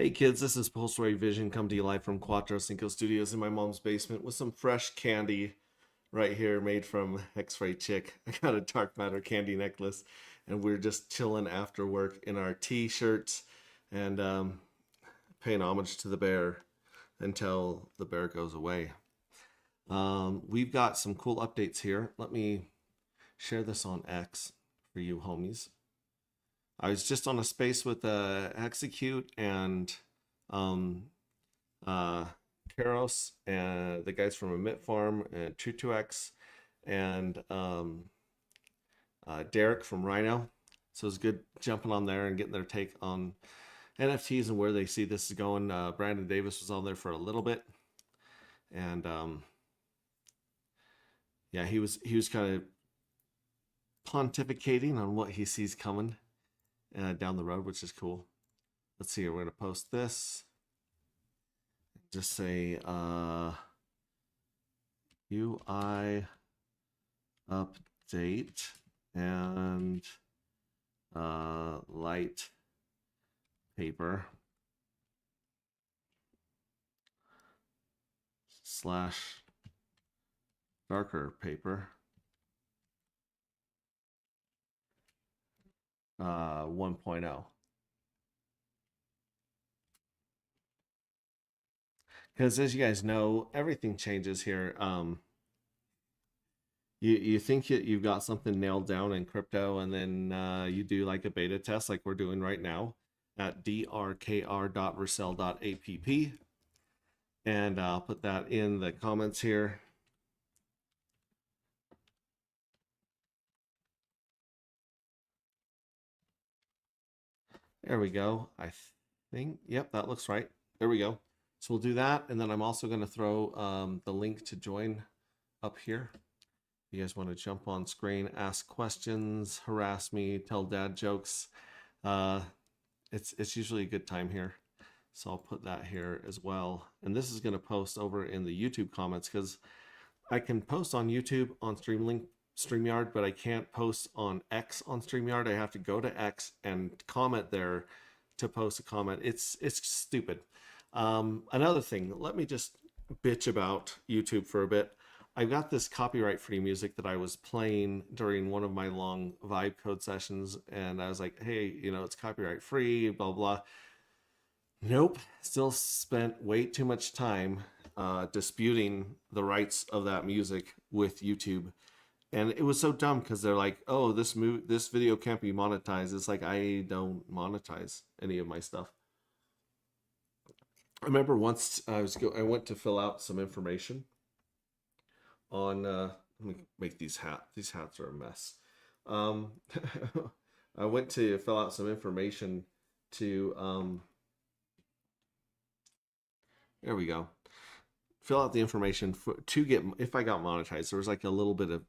Hey kids, this is Pulsewave Vision come to you live from Quattro Cinco Studios in my mom's basement with some fresh candy right here made from X-Ray Chick. I got a dark matter candy necklace and we're just chilling after work in our t-shirts and paying homage to the bear until the bear goes away. We've got some cool updates here. Let me share this on X for you homies. I was just on a space with Execute and um, uh, Karos and the guys from Emit Farm and True2X and Derek from Rhino. So it's good jumping on there and getting their take on NFTs and where they see this is going. Brandon Davis was on there for a little bit, and yeah, he was kind of pontificating on what he sees coming down the road, which is cool. Let's see, we're gonna post this. Just say UI update and light paper slash darker paper 1.0. Because as you guys know, everything changes here. You think you've got something nailed down in crypto, and then you do like a beta test, like we're doing right now at drkr.vercel.app, and I'll put that in the comments here. There we go. I think, yep, that looks right. There we go. So we'll do that, and then I'm also going to throw the link to join up here. If you guys want to jump on screen, ask questions, harass me, tell dad jokes, it's usually a good time here. So I'll put that here as well. And this is going to post over in the YouTube comments because I can post on YouTube on StreamYard, but I can't post on X on StreamYard. I have to go to X and comment there to post a comment. It's stupid. Another thing, let me just bitch about YouTube for a bit. I've got this copyright free music that I was playing during one of my long vibe code sessions, and I was like, hey, you know, it's copyright free, blah, blah. Nope, still spent way too much time disputing the rights of that music with YouTube. And it was so dumb because they're like, oh, this video can't be monetized. It's like, I don't monetize any of my stuff. I remember once I went to fill out some information on let me make these hats are a mess. I went to fill out some information to there we go, fill out the information to get, if I got monetized, there was like a little bit of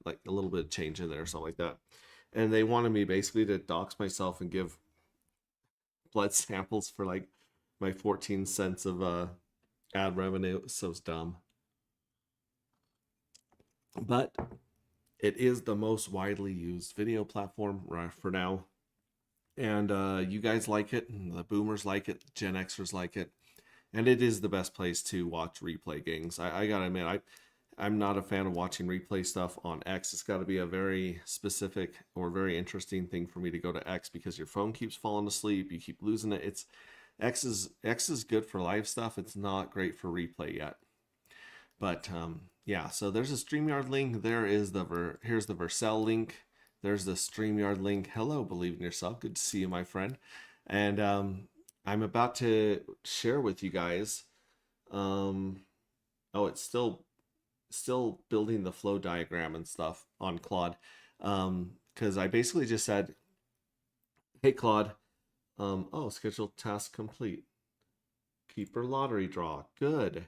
change in there or something like that, and they wanted me basically to dox myself and give blood samples for like my 14 cents of ad revenue. So it's dumb, but it is the most widely used video platform right for now, and you guys like it, and the boomers like it, Gen Xers like it, and it is the best place to watch replay games. I gotta admit, I'm not a fan of watching replay stuff on X. It's got to be a very specific or very interesting thing for me to go to X, because your phone keeps falling asleep, you keep losing it. It's X is good for live stuff. It's not great for replay yet. But yeah, so there's a StreamYard link. There is here's the Vercel link. There's the StreamYard link. Hello, Believe in Yourself. Good to see you, my friend. And I'm about to share with you guys. Oh, it's still building the flow diagram and stuff on Claude. Because I basically just said, hey Claude, oh, scheduled task complete. Keeper lottery draw. Good.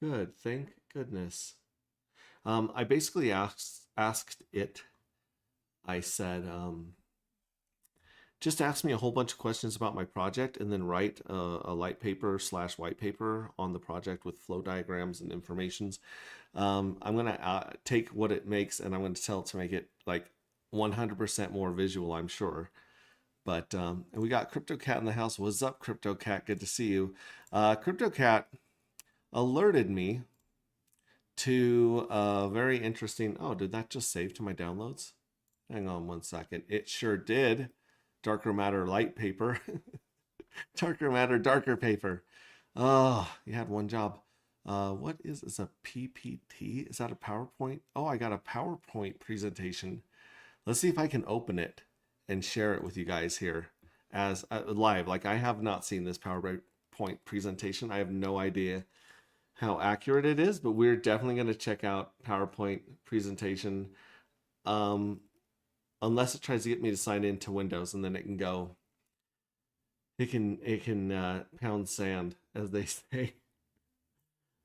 Good. Thank goodness. I basically asked it. I said, just ask me a whole bunch of questions about my project, and then write a light paper / white paper on the project with flow diagrams and informations. I'm gonna take what it makes, and I'm gonna tell it to make it like 100% more visual, I'm sure. But and we got CryptoCat in the house. What's up, CryptoCat? Good to see you. CryptoCat alerted me to a very interesting. Oh, did that just save to my downloads? Hang on one second. It sure did. Darker matter, light paper. Darker matter, darker paper. Oh, you had one job. What is this? A PPT? Is that a PowerPoint? Oh, I got a PowerPoint presentation. Let's see if I can open it and share it with you guys here as live. Like, I have not seen this PowerPoint presentation. I have no idea how accurate it is, but we're definitely going to check out PowerPoint presentation. Unless it tries to get me to sign into Windows, and then it can go. It can pound sand, as they say.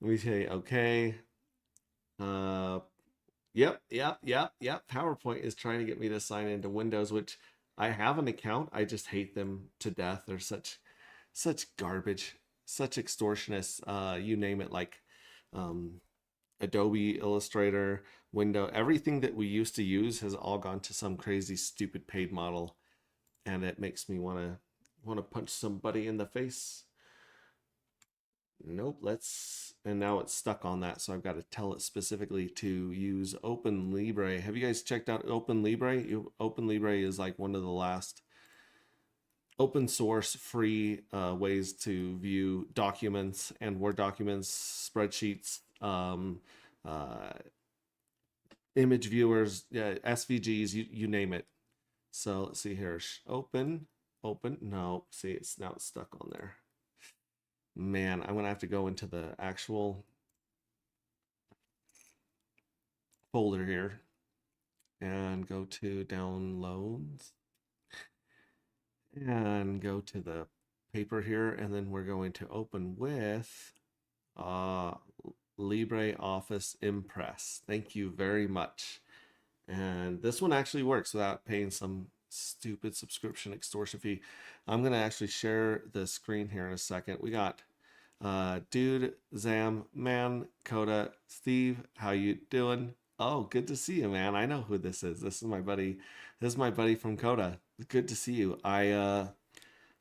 We say okay. Yep. PowerPoint is trying to get me to sign into Windows, which I have an account. I just hate them to death. They're such garbage, such extortionists. You name it, like Adobe Illustrator, Windows, everything that we used to use has all gone to some crazy, stupid paid model, and it makes me want to punch somebody in the face. Nope, and now it's stuck on that, so I've got to tell it specifically to use OpenLibre. Have you guys checked out OpenLibre? OpenLibre is like one of the last open source free ways to view documents and Word documents, spreadsheets, image viewers, SVGs, you name it. So let's see here. Open. No, see, it's stuck on there. Man, I'm gonna have to go into the actual folder here and go to downloads and go to the paper here, and then we're going to open with LibreOffice Impress. Thank you very much. And this one actually works without paying some stupid subscription extortion fee. I'm gonna actually share the screen here in a second. We got Dude, Zam, Man, Coda, Steve, how you doing? Oh, good to see you, man. I know who this is. This is my buddy. This is my buddy from Coda. Good to see you. I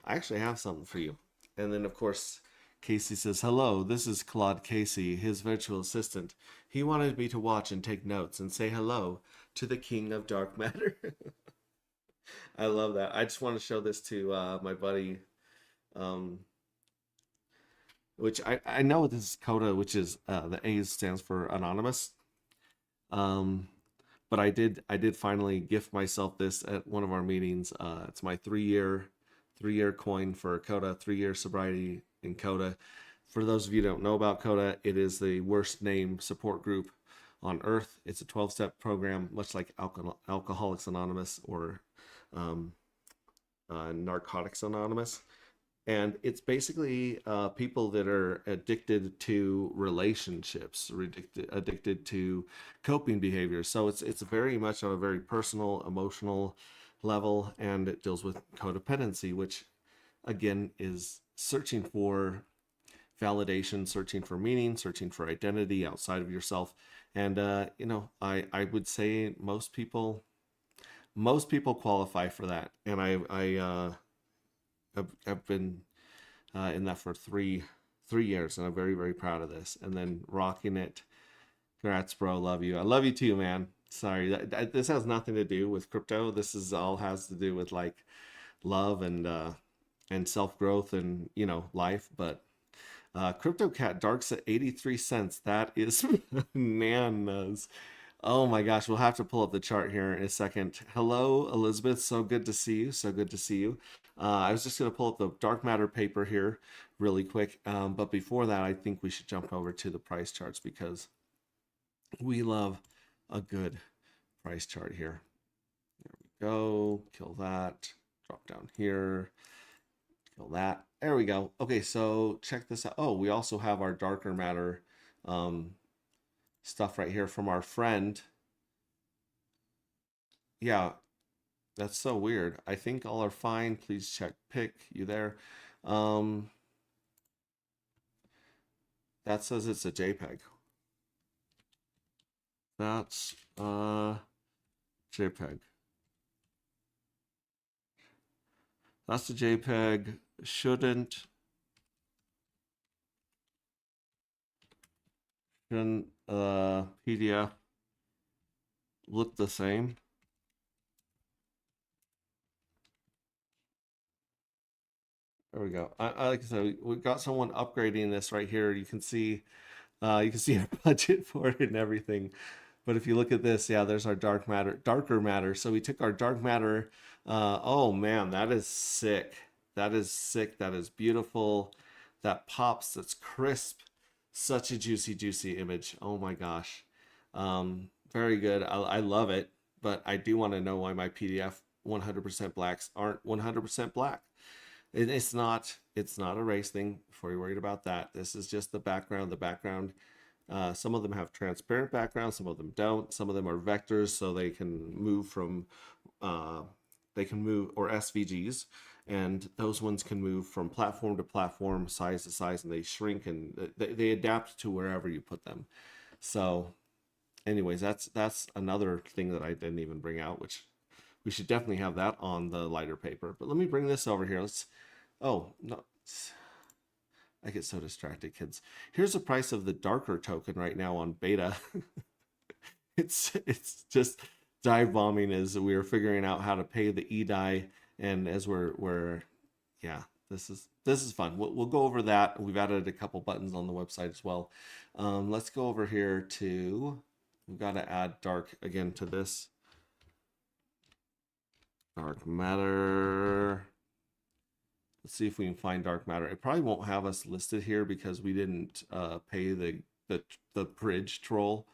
actually have something for you. And then of course Casey says, hello, this is Claude Casey, his virtual assistant. He wanted me to watch and take notes and say hello to the king of dark matter. I love that. I just want to show this to my buddy, which I know this is Coda, which is the A stands for anonymous. But I did finally gift myself this at one of our meetings. It's my three-year coin for Coda, 3-year sobriety in Coda. For those of you who don't know about Coda, it is the worst named support group on earth. It's a 12-step program, much like Alcoholics Anonymous or Narcotics Anonymous. And it's basically people that are addicted to relationships, addicted to coping behaviors. So it's very much on a very personal, emotional level, and it deals with codependency, which again is searching for validation, searching for meaning, searching for identity outside of yourself. And I would say most people qualify for that. And I've been in that for three years, and I'm very, very proud of this. And then rocking it. Congrats, bro. Love you. I love you too, man. Sorry, this has nothing to do with crypto. This is all has to do with like love and self growth and life. But CryptoCat Darks at 83 cents. That is bananas. Oh my gosh, we'll have to pull up the chart here in a second. Hello, Elizabeth. So good to see you. So good to see you. I was just going to pull up the dark matter paper here really quick. But before that, I think we should jump over to the price charts because we love a good price chart here. There we go. Kill that. Drop down here. Kill that. There we go. Okay, so check this out. Oh, we also have our darker matter stuff right here from our friend. Yeah, that's so weird. I think all are fine. Please check pick. You there? That says it's a JPEG. That's JPEG. That's the JPEG. Shouldn't PDF look the same? There we go. Like I said, we got someone upgrading this right here. You can see our budget for it and everything. But if you look at this, yeah, there's our darker matter. So we took our dark matter. Oh man, that is sick. That is sick. That is beautiful. That pops. That's crisp. Such a juicy, juicy image. Oh my gosh. Very good. I love it. But I do want to know why my PDF 100% blacks aren't 100% black. It's not a race thing before you're worried about that. This is just the background. The background, some of them have transparent backgrounds, some of them don't. Some of them are vectors, so they can move from, or SVGs, and those ones can move from platform to platform, size to size, and they shrink and they adapt to wherever you put them. So, anyways, that's another thing that I didn't even bring out, which we should definitely have that on the lighter paper. But let me bring this over here. Oh, no. I get so distracted, kids. Here's the price of the darker token right now on beta. It's just dive bombing as we're figuring out how to pay the eDAI, and as we're yeah, this is fun. We'll go over that. We've added a couple buttons on the website as well. Let's go over here to, we've got to add dark again to this. Dark matter. Let's see if we can find dark matter. It probably won't have us listed here because we didn't pay the bridge troll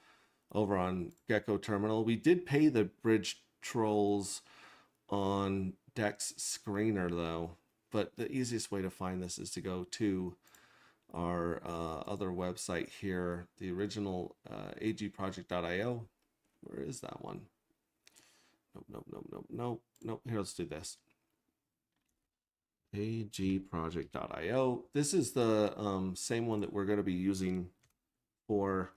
over on Gecko Terminal. We did pay the bridge trolls on Dex Screener though. But the easiest way to find this is to go to our other website here, the original agproject.io. Where is that one? Nope. Here, let's do this. agproject.io. This is the same one that we're going to be using for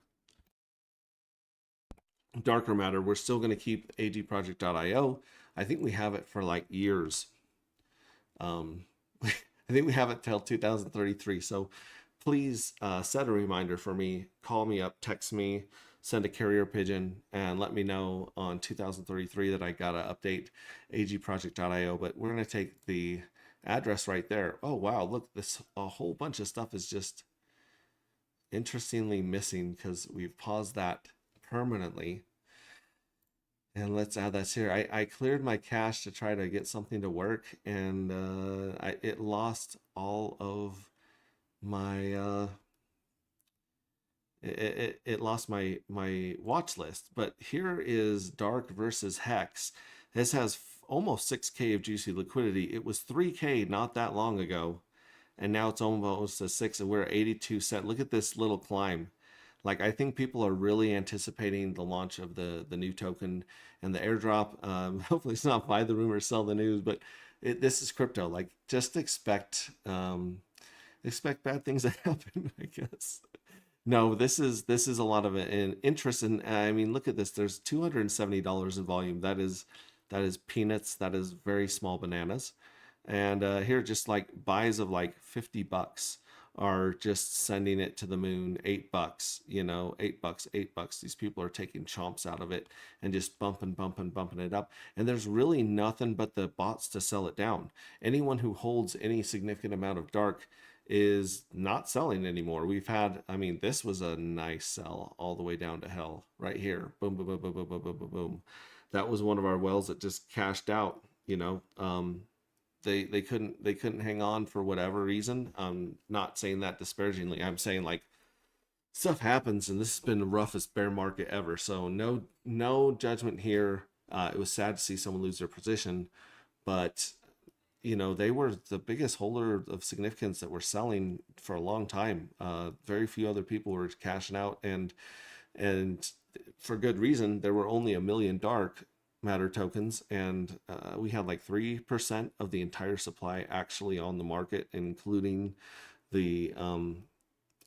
darker matter. We're still going to keep agproject.io. I think we have it for like years. I think we have it till 2033. So please set a reminder for me. Call me up, text me, send a carrier pigeon, and let me know on 2033 that I got to update agproject.io. But we're going to take the address right there. Oh, wow. Look, a whole bunch of stuff is just interestingly missing because we've paused that permanently. And let's add that here. I cleared my cache to try to get something to work, and it lost all of my it lost my watch list. But here is dark versus hex. This has almost 6K of juicy liquidity. It was 3K not that long ago, and now it's almost a 6, and we're at 82 cent. Look at this little climb. Like, I think people are really anticipating the launch of the new token and the airdrop. Hopefully it's not buy the rumor, sell the news, but this is crypto. Like, just expect bad things to happen, I guess. No, this is a lot of an interest in. I mean, look at this. There's $270 in volume. That is peanuts. That is very small bananas. And here, just like buys of like $50 are just sending it to the moon. $8, you know, $8. These people are taking chomps out of it and just bumping it up. And there's really nothing but the bots to sell it down. Anyone who holds any significant amount of dark is not selling anymore. We've had, I mean, this was a nice sell all the way down to hell right here. Boom, boom, boom, boom, boom, boom, boom, boom, boom. That was one of our wells that just cashed out, you know. They couldn't hang on for whatever reason. I'm not saying that disparagingly. I'm saying like stuff happens, and this has been the roughest bear market ever. So no judgment here. It was sad to see someone lose their position, but you know, they were the biggest holder of significance that were selling for a long time. Very few other people were cashing out, and for good reason. There were only 1 million dark matter tokens, and we had like 3% of the entire supply actually on the market, including the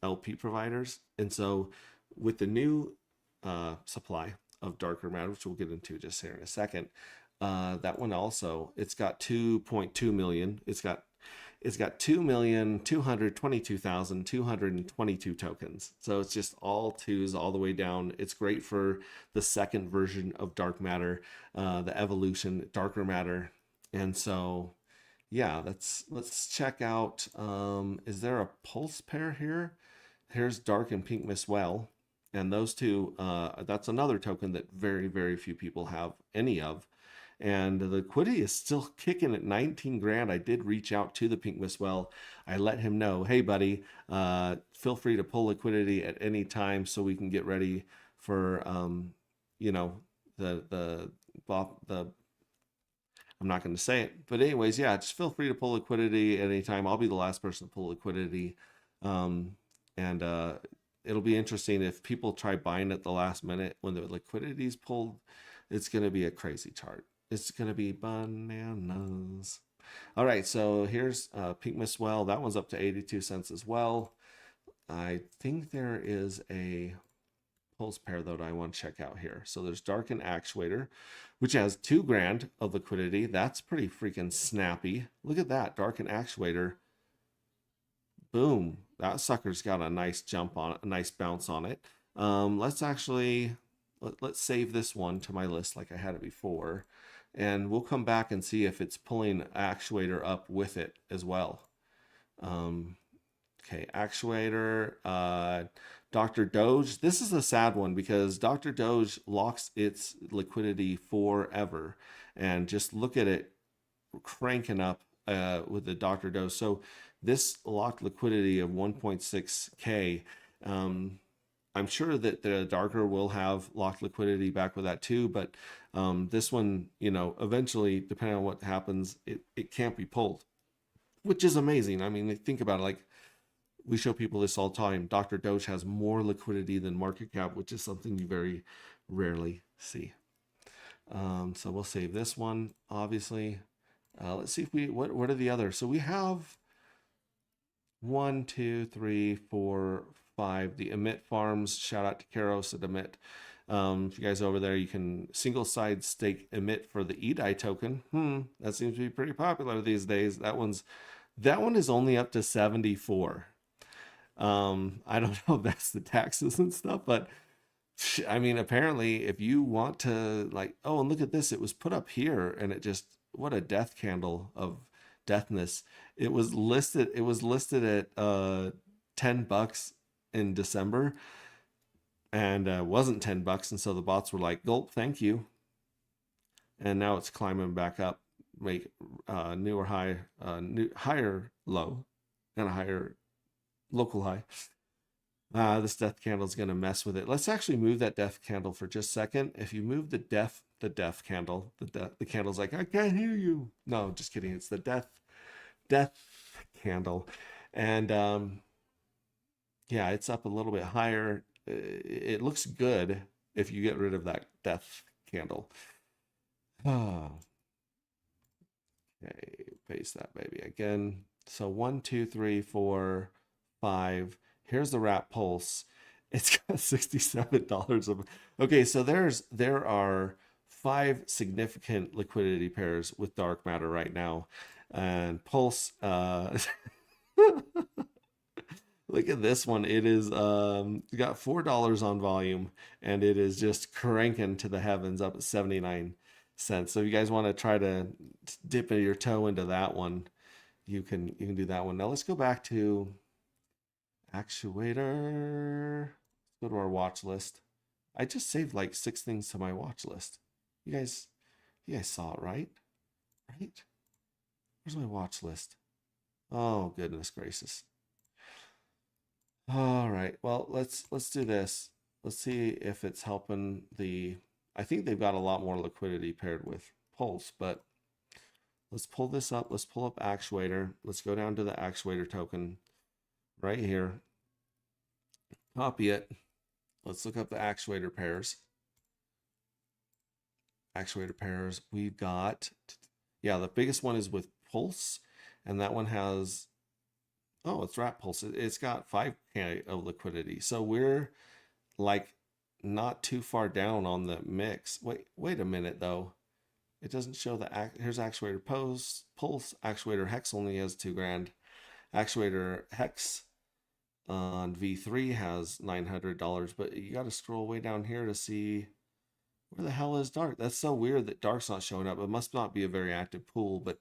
LP providers. And so with the new supply of darker matter, which we'll get into just here in a second, That one also, it's got 2.2 million. It's got 2,222,222 tokens. So it's just all twos all the way down. It's great for the second version of dark matter, the evolution, darker matter. And so, yeah, let's check out. Is there a pulse pair here? Here's dark and pink Miss Well. And those two, that's another token that very, very few people have any of. And the liquidity is still kicking at 19 grand. I did reach out to the Pink Miss Well. I let him know, hey buddy, feel free to pull liquidity at any time so we can get ready for you know, the I'm not going to say it, but anyways, yeah, just feel free to pull liquidity at any time. I'll be the last person to pull liquidity. And it'll be interesting if people try buying at the last minute when the liquidity is pulled. It's going to be a crazy chart. It's going to be bananas. All right, so here's Pink Miss Well. That one's up to 82 cents as well. I think there is a pulse pair though that I want to check out here. So there's Darken Actuator, which has 2 grand of liquidity. That's pretty freaking snappy. Look at that, Darken Actuator. Boom, that sucker's got a nice jump on it, a nice bounce on it. Let's actually, let's save this one to my list like I had it before. And we'll come back and see if it's pulling Actuator up with it as well. Okay, Actuator, Dr. Doge. This is a sad one because Dr. Doge locks its liquidity forever. And just look at it cranking up with the Dr. Doge. So this locked liquidity of 1.6K, I'm sure that the darker will have locked liquidity back with that too, but this one, you know, eventually, depending on what happens, it can't be pulled, which is amazing. I mean, think about it, like we show people this all the time. Dr. Doge has more liquidity than market cap, which is something you very rarely see. So we'll save this one, obviously. Let's see if what are the others? So we have 1, 2, 3, 4, 5. The Emit Farms. Shout out to Karos at Emit. If you guys over there, you can single side stake Emit for the EDI token. That seems to be pretty popular these days. That one is only up to 74. I don't know if that's the taxes and stuff, but I mean, apparently if you want to, like, oh, and look at this, it was put up here and it just, what a death candle of deathness. It was listed at $10 in December, and wasn't $10, and so the bots were like, gulp, thank you. And now it's climbing back up, make newer high, higher low, and a higher local high. This death candle is going to mess with it. Let's actually move that death candle for just a second. If you move the death candle, the candle's like, I can't hear you. No, just kidding. It's the death candle. And yeah, it's up a little bit higher. It looks good if you get rid of that death candle. Oh. Okay, paste that baby again. So 1, 2, 3, 4, 5. Here's the wrap pulse. It's got $67 of. Okay, so there are 5 significant liquidity pairs with dark matter right now, and pulse. Look at this one. It is got $4 on volume, and it is just cranking to the heavens up at 79 cents. So if you guys want to try to dip your toe into that one, you can do that one. Now let's go back to Actuator. Let's go to our watch list. I just saved like 6 things to my watch list. You guys saw it, right? Right? Where's my watch list? Oh, goodness gracious. All right. Well, let's do this. Let's see if it's helping the. I think they've got a lot more liquidity paired with Pulse, but let's pull this up. Let's pull up Actuator. Let's go down to the Actuator token right here. Copy it. Let's look up the Actuator pairs. Actuator pairs. We've got, yeah, the biggest one is with Pulse, and that one has, oh, it's Wrap Pulse. It's got 5K of liquidity. So we're like not too far down on the mix. Wait a minute though. It doesn't show the here's actuator pulse. Actuator hex only has 2 grand. Actuator hex on V3 has $900, but you got to scroll way down here to see where the hell is Dark. That's so weird that Dark's not showing up. It must not be a very active pool, but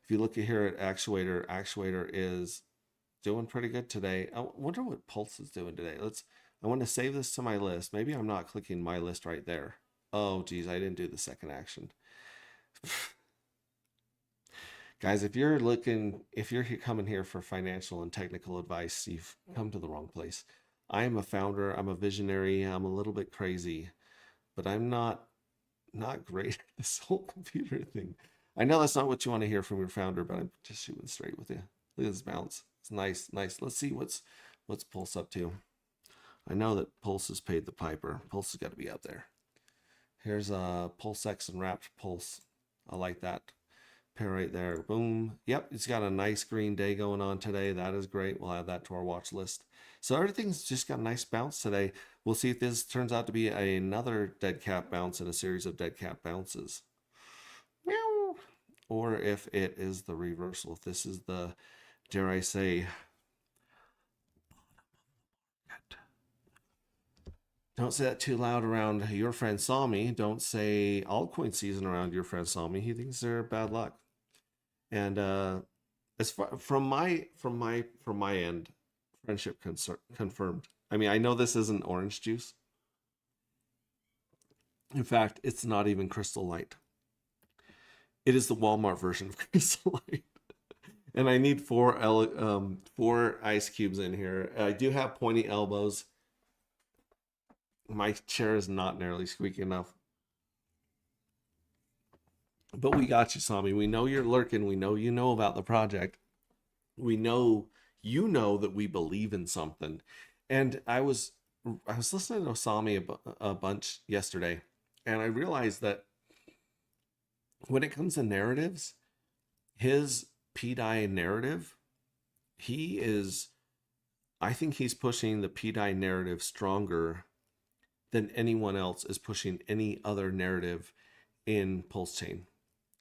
if you look at here at Actuator is doing pretty good today. I wonder what Pulse is doing today. I want to save this to my list. Maybe I'm not clicking my list right there. Oh, geez, I didn't do the second action. Guys, if you're coming here for financial and technical advice, you've come to the wrong place. I am a founder. I'm a visionary. I'm a little bit crazy, but I'm not great at this whole computer thing. I know that's not what you want to hear from your founder, but I'm just shooting straight with you. Look at this bounce. It's nice. Let's see what's Pulse up to. I know that Pulse has paid the piper. Pulse has got to be out there. Here's Pulse X and Wrapped Pulse. I like that pair right there. Boom. Yep, it's got a nice green day going on today. That is great. We'll add that to our watch list. So everything's just got a nice bounce today. We'll see if this turns out to be another dead cat bounce in a series of dead cat bounces. Meow. Or if it is the reversal. If this is the, dare I say, don't say that too loud around your friend Sami. Don't say altcoin season around your friend Sami. He thinks they're bad luck. And as far from my end, friendship confirmed. I mean, I know this isn't orange juice. In fact, it's not even Crystal Light. It is the Walmart version of Crystal Light. And I need 4 ice cubes in here. I do have pointy elbows. My chair is not nearly squeaky enough. But we got you, Sami. We know you're lurking. We know you know about the project. We know you know that we believe in something. And I was listening to Sami a bunch yesterday, and I realized that when it comes to narratives, his PDI narrative, I think he's pushing the PDI narrative stronger than anyone else is pushing any other narrative in Pulse Chain.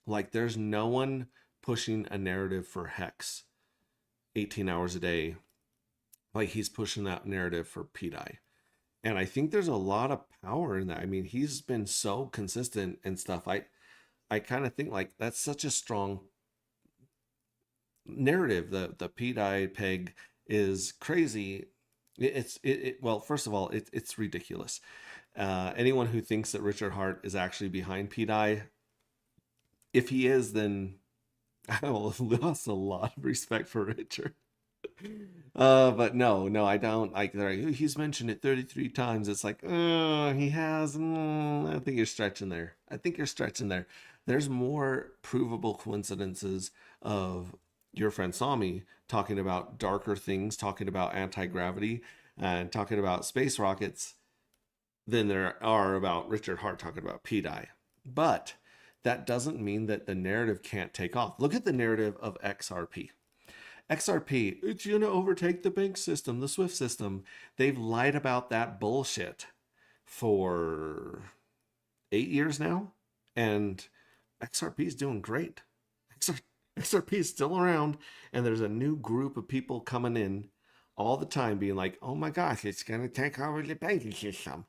Like, there's no one pushing a narrative for Hex 18 hours a day like he's pushing that narrative for PDI. And I think there's a lot of power in that. I mean, he's been so consistent and stuff. I kind of think like that's such a strong narrative. The PDI peg is crazy. Well, first of all, it's ridiculous. Anyone who thinks that Richard Heart is actually behind PDI, if he is, then I lost a lot of respect for Richard. But no, I don't. Like, he's mentioned it 33 times. It's like, he has. I think you're stretching there. There's more provable coincidences of your friend Sami talking about darker things, talking about anti-gravity, and talking about space rockets than there are about Richard Heart talking about PDI. But that doesn't mean that the narrative can't take off. Look at the narrative of XRP. XRP, it's going to overtake the bank system, the SWIFT system. They've lied about that bullshit for 8 years now, and XRP is doing great. XRP is still around, and there's a new group of people coming in all the time being like, oh my gosh, it's going to take over the banking system.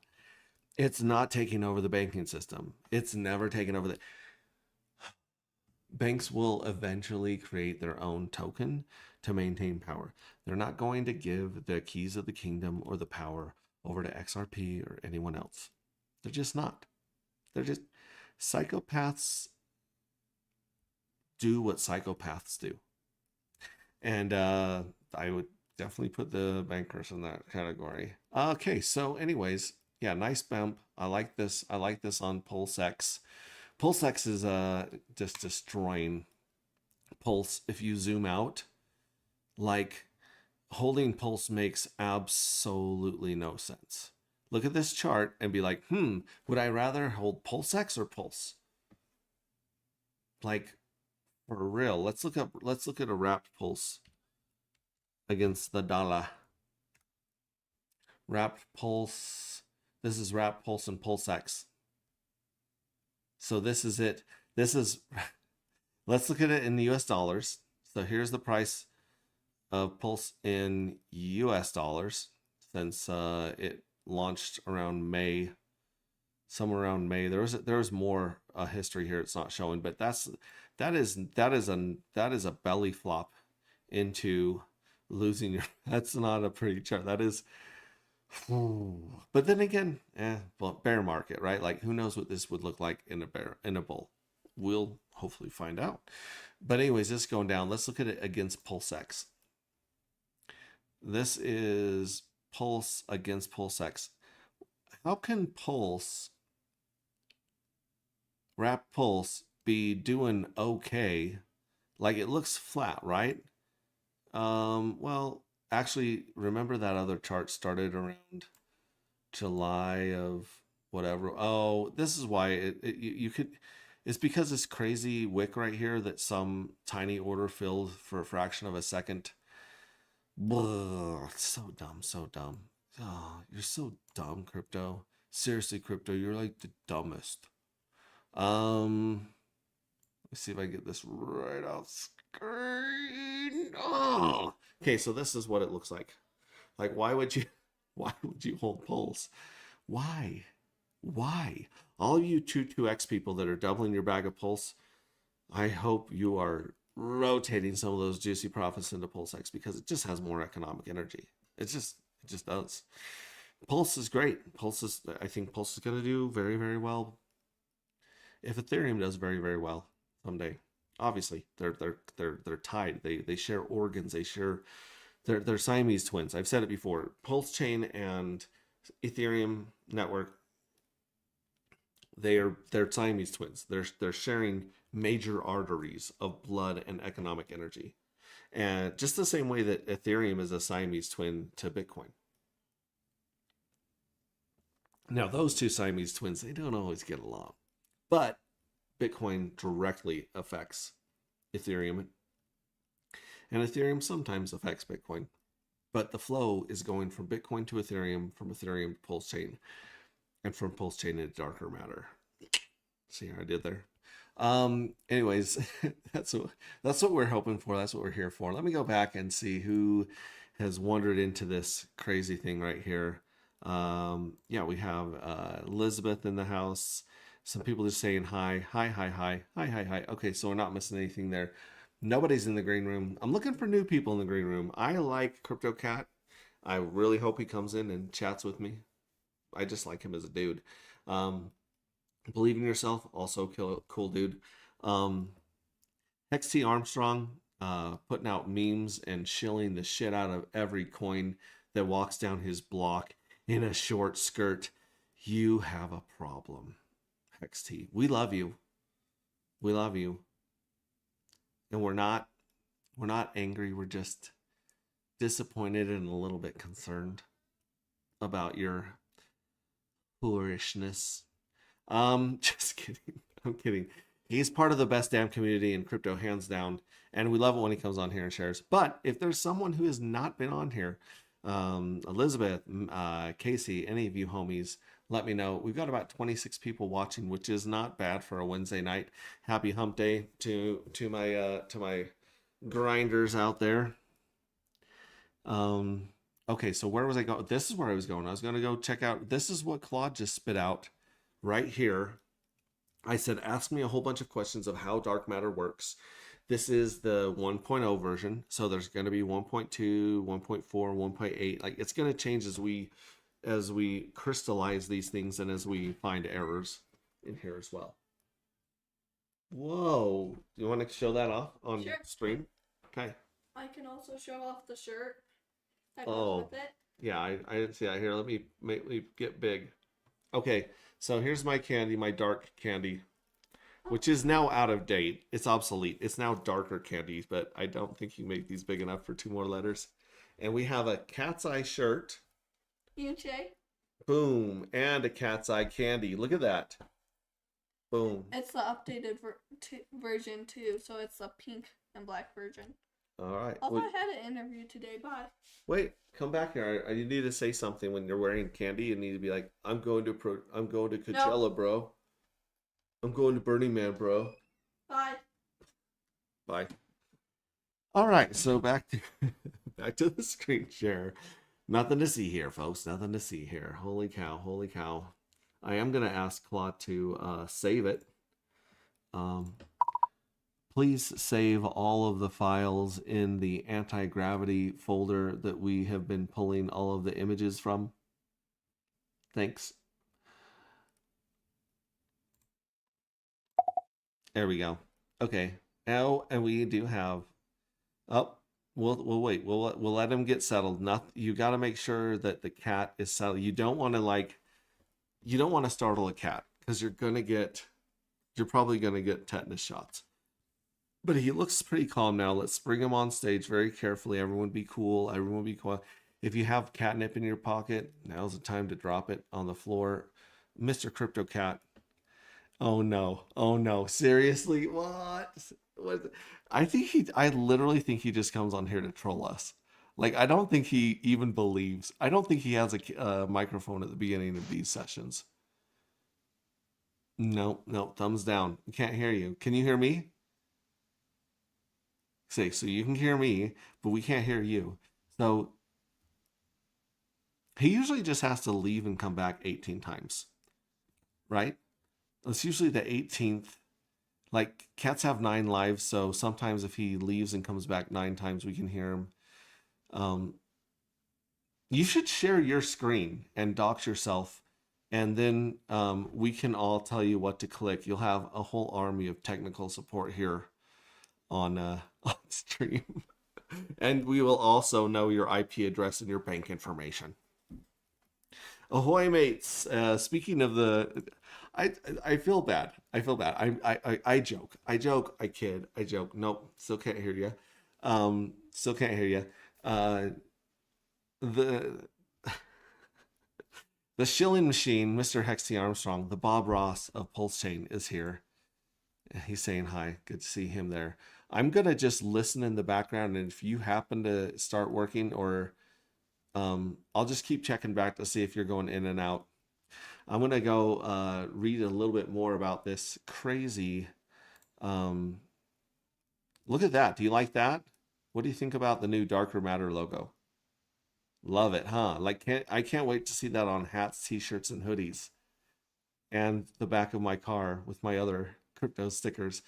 It's not taking over the banking system. It's never taken over the... Banks will eventually create their own token to maintain power. They're not going to give the keys of the kingdom or the power over to XRP or anyone else. They're just not. They're just... Psychopaths do what psychopaths do. And I would definitely put the bankers in that category. Okay, so anyways, yeah, nice bump. I like this on Pulse X. Pulse X is just destroying Pulse. If you zoom out, like, holding Pulse makes absolutely no sense. Look at this chart and be like, would I rather hold Pulse X or Pulse? Like, for real. Let's look at a wrapped Pulse against the dollar. Wrapped Pulse. This is Wrapped Pulse and Pulse X. So this is it. This is, let's look at it in the US dollars. So here's the price of Pulse in US dollars since it launched around May, somewhere around May. There was more history here it's not showing, but that is a belly flop into losing your that's not a pretty chart. That is but then again, well, bear market, right? Like who knows what this would look like in a bull. We'll hopefully find out. But anyways, this is going down. Let's look at it against PulseX. This is Pulse against PulseX. How can Wrap Pulse be doing okay? Like it looks flat, right? Well, actually, remember that other chart started around July of whatever. Oh, this is why you could. It's because this crazy wick right here that some tiny order filled for a fraction of a second. Blah, so dumb, so dumb. Oh, you're so dumb, crypto. Seriously, crypto, you're like the dumbest. Let's see if I get this right off screen. Oh, okay. So this is what it looks like. Like, why would you hold Pulse? Why? Why? All of you 2x people that are doubling your bag of Pulse, I hope you are rotating some of those juicy profits into PulseX because it just has more economic energy. It just does. Pulse is great. I think Pulse is going to do very, very well. If Ethereum does very, very well someday, obviously they're tied. They share organs. They're Siamese twins. I've said it before. Pulse chain and Ethereum network, they're Siamese twins. They're sharing major arteries of blood and economic energy, and just the same way that Ethereum is a Siamese twin to Bitcoin. Now those two Siamese twins, they don't always get along, but Bitcoin directly affects Ethereum, and Ethereum sometimes affects Bitcoin, but the flow is going from Bitcoin to Ethereum, from Ethereum to Pulse chain, and from Pulse chain into darker matter. See how I did there? Anyways, that's what we're hoping for. That's what we're here for. Let me go back and see who has wandered into this crazy thing right here. Yeah, we have Elizabeth in the house. Some people just saying hi. Okay, so we're not missing anything there. Nobody's in the green room. I'm looking for new people in the green room. I like CryptoCat. I really hope he comes in and chats with me. I just like him as a dude. Believe in yourself, also cool dude. Hex T Armstrong, putting out memes and shilling the shit out of every coin that walks down his block in a short skirt. You have a problem, Hex T. We love you. We love you. And we're not angry. We're just disappointed and a little bit concerned about your foolishness. Just kidding. I'm kidding. He's part of the best damn community in crypto, hands down. And we love it when he comes on here and shares. But if there's someone who has not been on here, Elizabeth, Casey, any of you homies, let me know. We've got about 26 people watching, which is not bad for a Wednesday night. Happy hump day to my grinders out there. Okay, so where was I going? This is where I was going. I was going to go check out. This is what Claude just spit out right here. I said, ask me a whole bunch of questions of how dark matter works. This is the 1.0 version. So there's going to be 1.2, 1.4, 1.8. Like it's going to change as we crystallize these things and as we find errors in here as well. Whoa. Do you want to show that off on stream? Okay. I can also show off the shirt that goes with it. Yeah, I didn't see that. Here, let me get big. Okay, so here's my candy, my dark candy, which is now out of date. It's obsolete. It's now darker candy, but I don't think you make these big enough for 2 more letters. And we have a cat's eye shirt. UJ. Boom. And a cat's eye candy. Look at that. Boom. It's the updated version too, so it's the pink and black version. All right. I had an interview today. Bye. Wait, come back here. You need to say something when you're wearing candy. You need to be like, I'm going to Coachella, bro. I'm going to Burning Man, bro. Bye. All right, so back to back to the screen share. Nothing to see here, folks. Nothing to see here. Holy cow! Holy cow! I am gonna ask Claude to save it. Um, please save all of the files in the anti-gravity folder that we have been pulling all of the images from. Thanks. There we go. Okay. Now, and we do have. Oh, we'll wait. We'll let him get settled. Not you got to make sure that the cat is settled. You don't want to startle a cat because you're probably gonna get tetanus shots. But he looks pretty calm now. Let's bring him on stage very carefully. Everyone be cool. Everyone be quiet. If you have catnip in your pocket, now's the time to drop it on the floor. Mr. Crypto Cat. Oh no. Oh no. Seriously? What? What? I literally think he just comes on here to troll us. Like, I don't think he even believes. I don't think he has a microphone at the beginning of these sessions. No, no, thumbs down. We can't hear you. Can you hear me? Say, so you can hear me, but we can't hear you. So he usually just has to leave and come back 18 times, right? It's usually the 18th. Like, cats have 9 lives, so sometimes if he leaves and comes back 9 times, we can hear him. You should share your screen and dox yourself, and then we can all tell you what to click. You'll have a whole army of technical support here on on stream. And we will also know your IP address and your bank information. Ahoy, mates! Speaking of the, I feel bad. I feel bad. I joke. I joke. I kid. I joke. Nope. Still can't hear you. Still can't hear you. The the shilling machine, Mr. Hexy Armstrong, the Bob Ross of Pulse Chain, is here. He's saying hi. Good to see him there. I'm gonna just listen in the background, and if you happen to start working, or I'll just keep checking back to see if you're going in and out. I'm gonna go read a little bit more about this crazy. Look at that. Do you like that? What do you think about the new Darker Matter logo? Love it, huh? Like, I can't wait to see that on hats, t-shirts, and hoodies, and the back of my car with my other crypto stickers.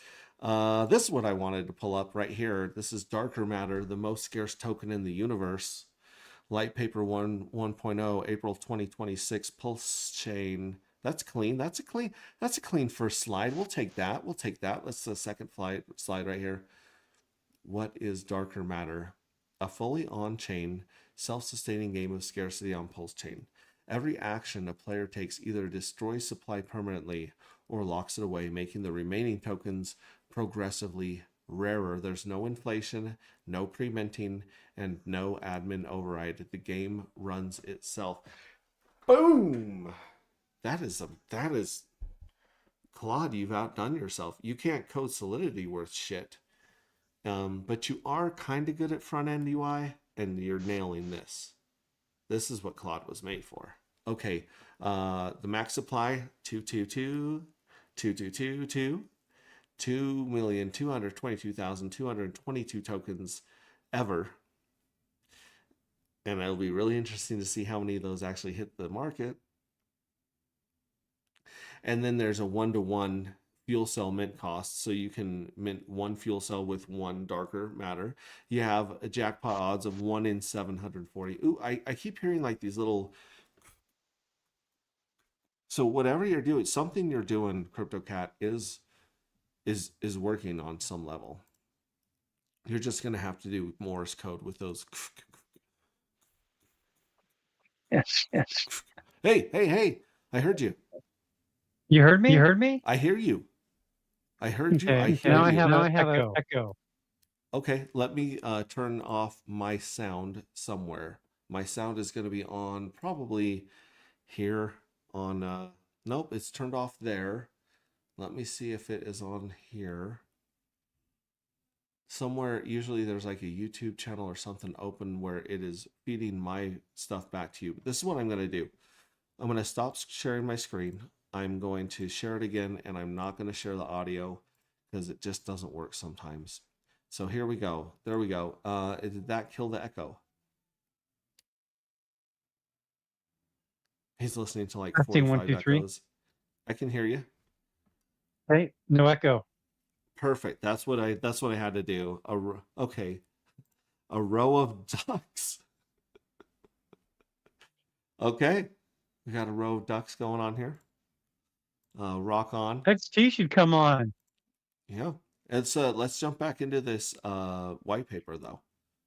This is what I wanted to pull up right here. This is Darker Matter, the most scarce token in the universe. Light Paper 1.0, April 2026, Pulse Chain. That's clean. That's a clean first slide. We'll take that. We'll take that. Let's the second slide right here. What is Darker Matter? A fully on-chain, self-sustaining game of scarcity on Pulse Chain. Every action a player takes either destroys supply permanently or locks it away, making the remaining tokens progressively rarer. There's no inflation, no pre-minting, and no admin override. The game runs itself. Boom! That is Claude, you've outdone yourself. You can't code Solidity worth shit. But you are kind of good at front-end UI, and you're nailing this. This is what Claude was made for. Okay, the max supply, 2,222,222,222 tokens ever. And it'll be really interesting to see how many of those actually hit the market. And then there's a 1-to-1 fuel cell mint cost, so you can mint 1 fuel cell with 1 Darker Matter. You have a jackpot odds of 1 in 740. Ooh, I keep hearing like these little. So whatever you're doing, something you're doing, CryptoCat, is working on some level. You're just gonna have to do Morse code with those. Yes, yes. Hey! I heard you. You heard me? You heard me? I hear you. I heard you. Okay, I hear now you. I have an echo. Okay, let me turn off my sound somewhere. My sound is going to be on probably here on, nope, it's turned off there. Let me see if it is on here. Somewhere, usually there's like a YouTube channel or something open where it is feeding my stuff back to you. This is what I'm going to do. I'm going to stop sharing my screen. I'm going to share it again, and I'm not going to share the audio because it just doesn't work sometimes. So here we go. There we go. Did that kill the echo? He's listening to like 4 Testing to one, 5 two, three. echoes. I can hear you. Hey, no echo. Perfect. That's what I had to do. Okay. A row of ducks. Okay. We got a row of ducks going on here. Rock on. XT should come on. Yeah. Let's jump back into this white paper though.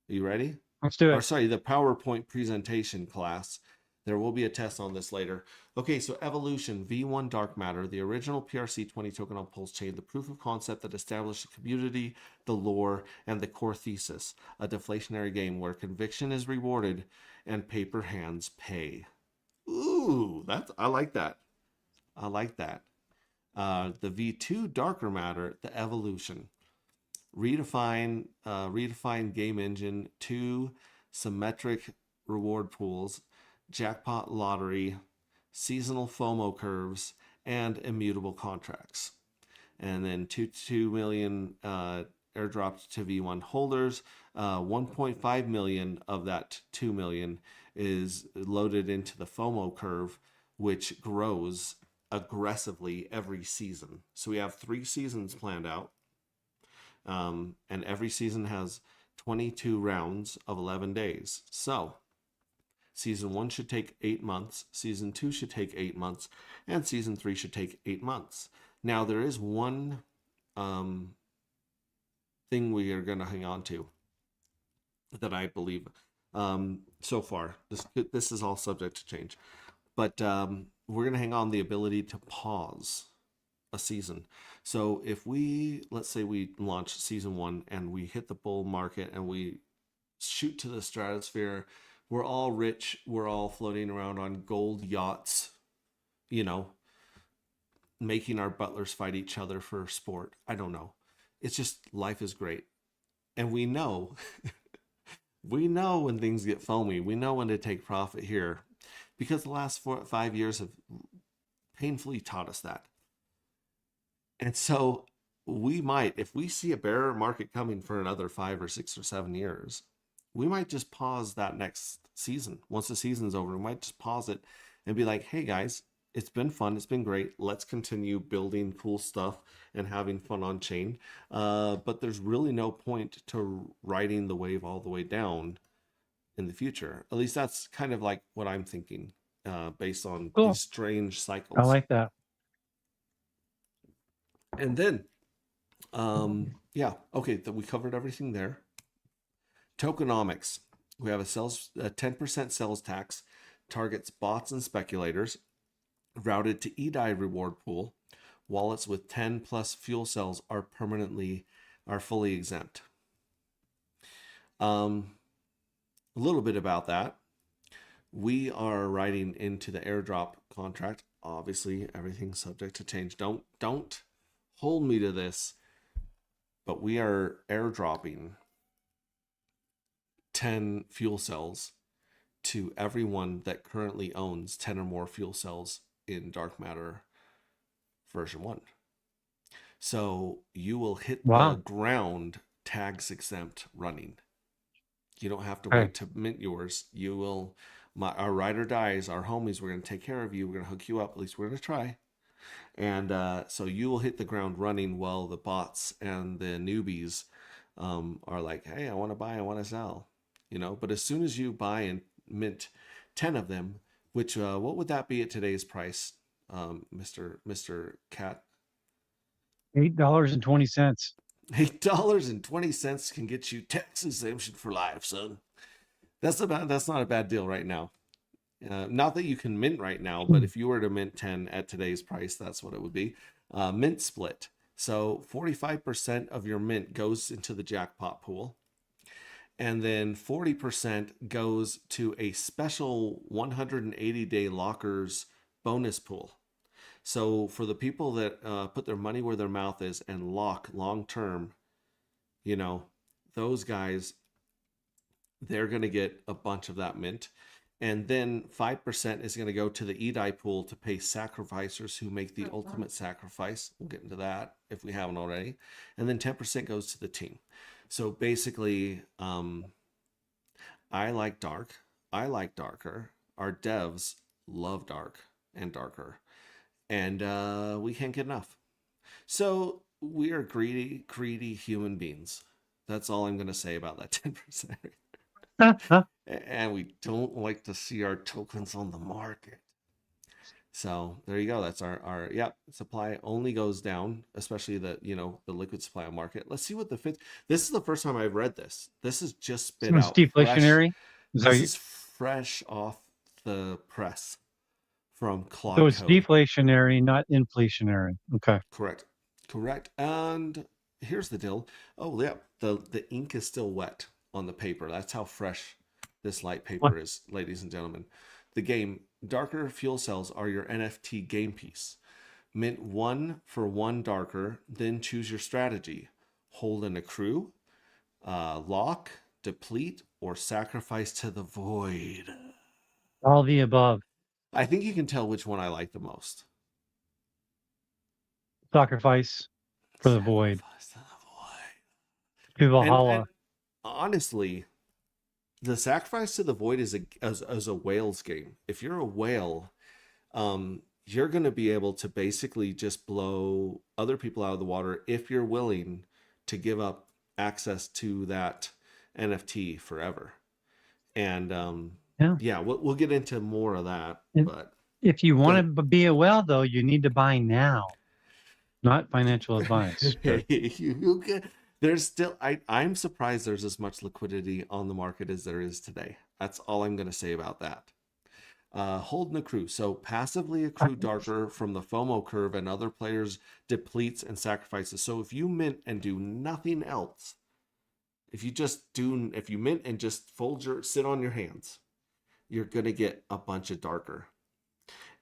Are you ready? Let's do Or it. sorry, the PowerPoint presentation class. There will be a test on this later. Okay, so evolution, V1 dark matter, the original PRC-20 token on Pulse Chain, the proof of concept that established the community, the lore, and the core thesis. A deflationary game where conviction is rewarded and paper hands pay. Ooh, I like that. I like that. The V2 darker matter, the evolution. Redefine game engine, 2 symmetric reward pools, jackpot lottery, seasonal FOMO curves, and immutable contracts. And then 2 million airdropped to V1 holders. 1.5 million of that 2 million is loaded into the FOMO curve, which grows aggressively every season. So we have 3 seasons planned out. And every season has 22 rounds of 11 days. So season 1 should take 8 months, season 2 should take 8 months, and season 3 should take 8 months. Now there is one thing we are going to hang on to that I believe so far. This is all subject to change, but we're going to hang on the ability to pause a season. So if let's say we launch season 1 and we hit the bull market and we shoot to the stratosphere, we're all rich, we're all floating around on gold yachts, making our butlers fight each other for sport. I don't know. It's just life is great. And we know when things get foamy. We know when to take profit here because the last 5 years have painfully taught us that. And so we might, if we see a bear market coming for another 5 or 6 or 7 years, we might just pause that next season. Once the season's over, we might just pause it and be like, hey guys, it's been fun. It's been great. Let's continue building cool stuff and having fun on chain. But there's really no point to riding the wave all the way down in the future. At least that's kind of like what I'm thinking based on Cool. these strange cycles. I like that. And then, yeah, okay, we covered everything there. Tokenomics. We have a 10% sales tax, targets bots and speculators, routed to eDai reward pool. Wallets with 10 plus fuel cells are fully exempt. A little bit about that. We are writing into the airdrop contract. Obviously, everything's subject to change. Don't hold me to this, but we are airdropping 10 fuel cells to everyone that currently owns 10 or more fuel cells in dark matter version 1. So you will hit the ground tags exempt running. You don't have to wait to mint yours. You will, our ride or dies, our homies, we're going to take care of you. We're going to hook you up. At least we're going to try. And so you will hit the ground running while the bots and the newbies are like, hey, I want to buy, I want to sell, But as soon as you buy and mint 10 of them, which what would that be at today's price, Mr. Cat? $8.20. $8.20 can get you tax exemption for life, son. That's not a bad deal right now. Not that you can mint right now, but if you were to mint 10 at today's price, that's what it would be. Mint split. So 45% of your mint goes into the jackpot pool. And then 40% goes to a special 180-day lockers bonus pool. So for the people that put their money where their mouth is and lock long term, those guys, they're going to get a bunch of that mint. And then 5% is going to go to the eDai pool to pay sacrificers who make the ultimate sacrifice. We'll get into that if we haven't already. And then 10% goes to the team. So basically, I like dark. I like darker. Our devs love dark and darker, and we can't get enough. So we are greedy, greedy human beings. That's all I'm going to say about that 10%. And we don't like to see our tokens on the market. So there you go. That's our yeah, supply only goes down, especially the liquid supply on market. Let's see what the fifth. This is the first time I've read this. This is just spit It's out fresh. deflationary. So, This is fresh off the press from so Claude it's Code. deflationary, not inflationary. Okay. Correct. Correct. And here's the deal. Oh yeah, the ink is still wet on the paper. That's how fresh this light What? paper is, ladies and gentlemen. The game darker fuel cells are your NFT game piece. Mint one for one darker, then choose your strategy. Hold and accrue, lock, deplete, or sacrifice to the void. All the above. I think you can tell which one I like the most. Sacrifice for the void. Sacrifice to the void. To And Valhalla. honestly, the sacrifice to the void is a whales game. If you're a whale, you're going to be able to basically just blow other people out of the water if you're willing to give up access to that NFT forever. And Yeah. we'll get into more of that. And But if you go want ahead. to be a whale, though, you need to buy now, not financial advice. Okay. you get, there's still I'm surprised there's as much liquidity on the market as there is today. That's all I'm going to say about that. Hold and accrue. So passively accrue darker from the FOMO curve and other players depletes and sacrifices. So if you mint and do nothing else, if you mint and just sit on your hands, you're gonna get a bunch of darker.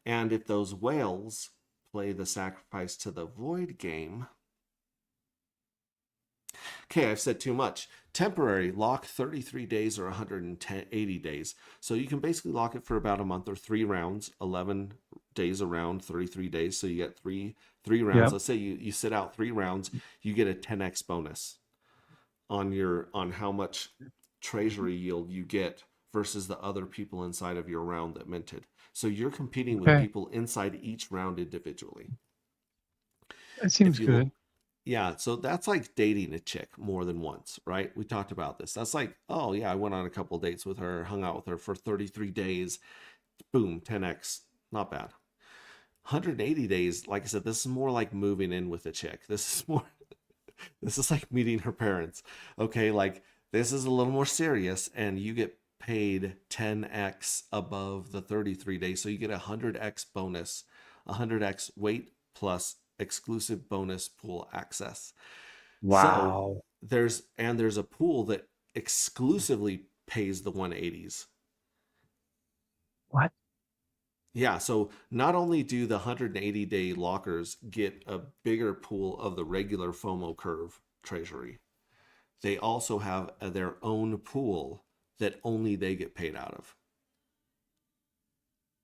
And if those whales play the sacrifice to the void game, okay, I've said too much. Temporary lock 33 days or 180 days. So you can basically lock it for about a month or 3 rounds, 11 days around, 33 days. So you get three rounds. Yep. Let's say you sit out 3 rounds, you get a 10x bonus on how much treasury yield you get versus the other people inside of your round that minted. So you're competing with Okay. people inside each round individually. That seems If you good. Yeah, so that's like dating a chick more than once, right? We talked about this. That's like, oh yeah, I went on a couple dates with her, hung out with her for 33 days. Boom, 10x. Not bad. 180 days, like I said, this is more like moving in with a chick. This is like meeting her parents. Okay, like this is a little more serious and you get paid 10x above the 33 days. So you get a 100x bonus, 100x weight plus exclusive bonus pool access. So Wow. there's a pool that exclusively pays the 180s. What? Yeah, so not only do the 180-day lockers get a bigger pool of the regular FOMO curve treasury, they also have their own pool that only they get paid out of.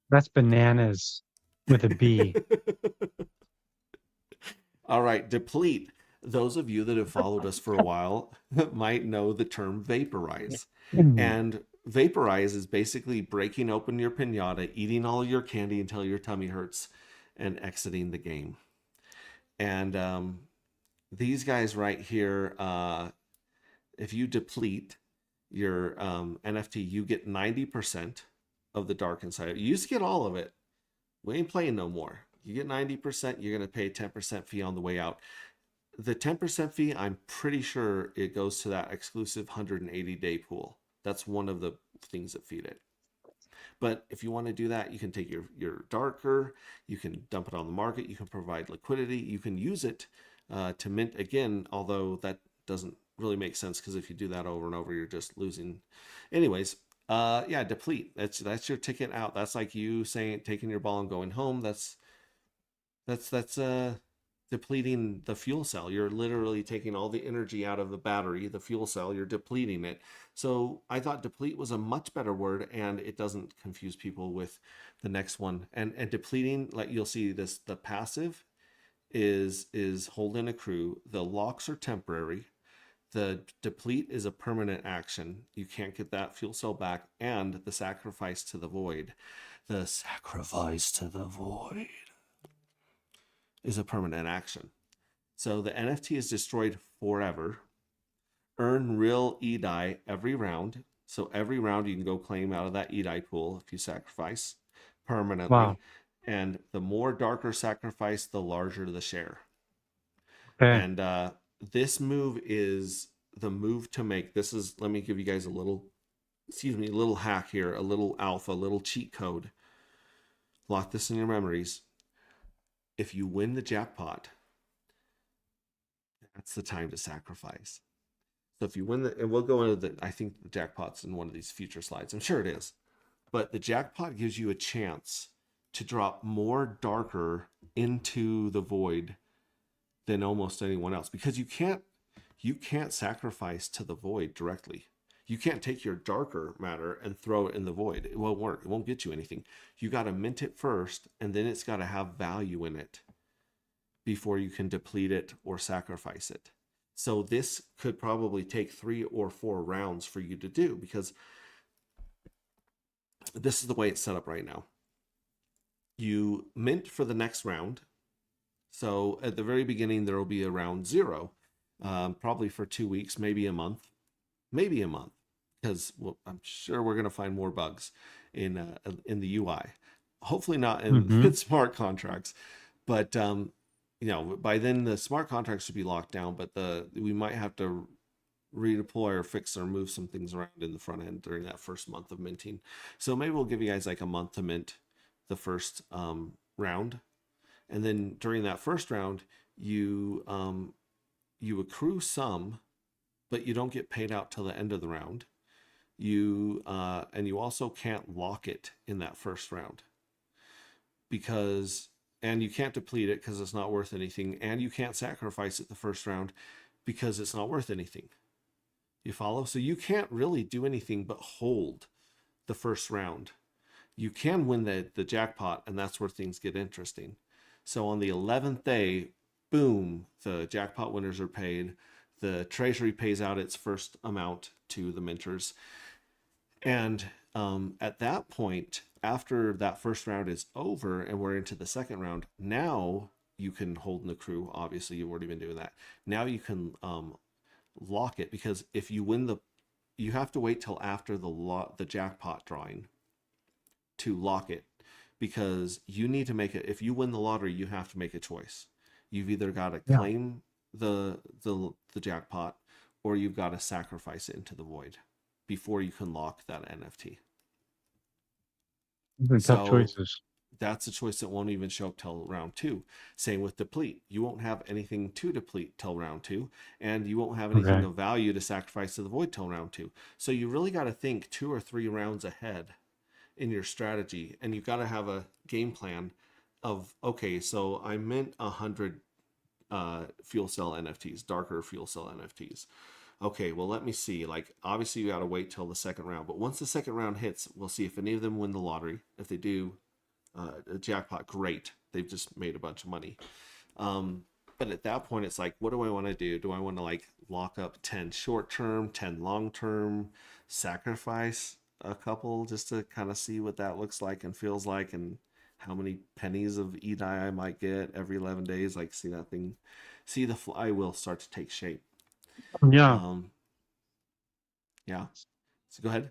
That's bananas with a B. All right, deplete. Those of you that have followed us for a while might know the term vaporize. And vaporize is basically breaking open your pinata, eating all your candy until your tummy hurts, and exiting the game. And these guys right here, if you deplete your NFT, you get 90% of the dark inside. You used to get all of it. We ain't playing no more. You get 90%, you're going to pay a 10% fee on the way out. The 10% fee, I'm pretty sure it goes to that exclusive 180-day pool. That's one of the things that feed it. But if you want to do that, you can take your darker, you can dump it on the market, you can provide liquidity, you can use it to mint again, although that doesn't really make sense because if you do that over and over, you're just losing. Anyways, yeah, deplete. That's your ticket out. That's like you saying taking your ball and going home. That's depleting the fuel cell. You're literally taking all the energy out of the battery, the fuel cell, you're depleting it. So I thought deplete was a much better word, and it doesn't confuse people with the next one. And depleting, like you'll see this, the passive is hold and accrue. The locks are temporary. The deplete is a permanent action. You can't get that fuel cell back, and the sacrifice to the void. The sacrifice to the void is a permanent action. So the NFT is destroyed forever. Earn real E-Dye every round. So every round you can go claim out of that E-Dye pool if you sacrifice permanently. Wow. And the more darker sacrifice, the larger the share. Okay. And this move is the move to make. This is, let me give you guys a little hack here, a little alpha, a little cheat code. Lock this in your memories. If you win the jackpot, that's the time to sacrifice. So if you win and we'll go into I think the jackpot's in one of these future slides. I'm sure it is. But the jackpot gives you a chance to drop more darker into the void than almost anyone else, because you can't sacrifice to the void directly. You can't take your darker matter and throw it in the void. It won't work. It won't get you anything. You got to mint it first, and then it's got to have value in it before you can deplete it or sacrifice it. So this could probably take 3 or 4 rounds for you to do, because this is the way it's set up right now. You mint for the next round. So at the very beginning, there will be a round 0, probably for 2 weeks, maybe a month, because I'm sure we're going to find more bugs in the UI. Hopefully not in smart contracts, but by then the smart contracts should be locked down. But we might have to redeploy or fix or move some things around in the front end during that first month of minting. So maybe we'll give you guys like a month to mint the first round. And then during that first round, you accrue some, but you don't get paid out till the end of the round. You also can't lock it in that first round, and you can't deplete it because it's not worth anything, and you can't sacrifice it the first round because it's not worth anything. You follow? So you can't really do anything but hold the first round. You can win the jackpot, and that's where things get interesting. So on the 11th day, boom, the jackpot winners are paid. The treasury pays out its first amount to the minters. And at that point, after that first round is over and we're into the second round, now you can hold and accrue. Obviously, you've already been doing that. Now you can lock it, because if you win you have to wait till after the jackpot drawing to lock it. Because you need to make it. If you win the lottery, you have to make a choice. You've either got to claim the jackpot, or you've got to sacrifice it into the void before you can lock that NFT. Tough choices. That's a choice that won't even show up till round 2. Same with deplete. You won't have anything to deplete till round 2, and you won't have anything of value to sacrifice to the void till round 2. So you really got to think 2 or 3 rounds ahead in your strategy, and you've got to have a game plan of, okay, so I mint 100 fuel cell NFTs, darker fuel cell NFTs. Okay, well, let me see. Like, obviously you got to wait till the second round, but once the second round hits, we'll see if any of them win the lottery. If they do, a jackpot, great, they've just made a bunch of money. But at that point, it's like, what do I want to do? Do I want to like lock up 10 short term, 10 long term, sacrifice a couple just to kind of see what that looks like and feels like, and how many pennies of E-Dye I might get every 11 days? Like, see that thing, see the flywheel start to take shape. Yeah. Yeah. So go ahead.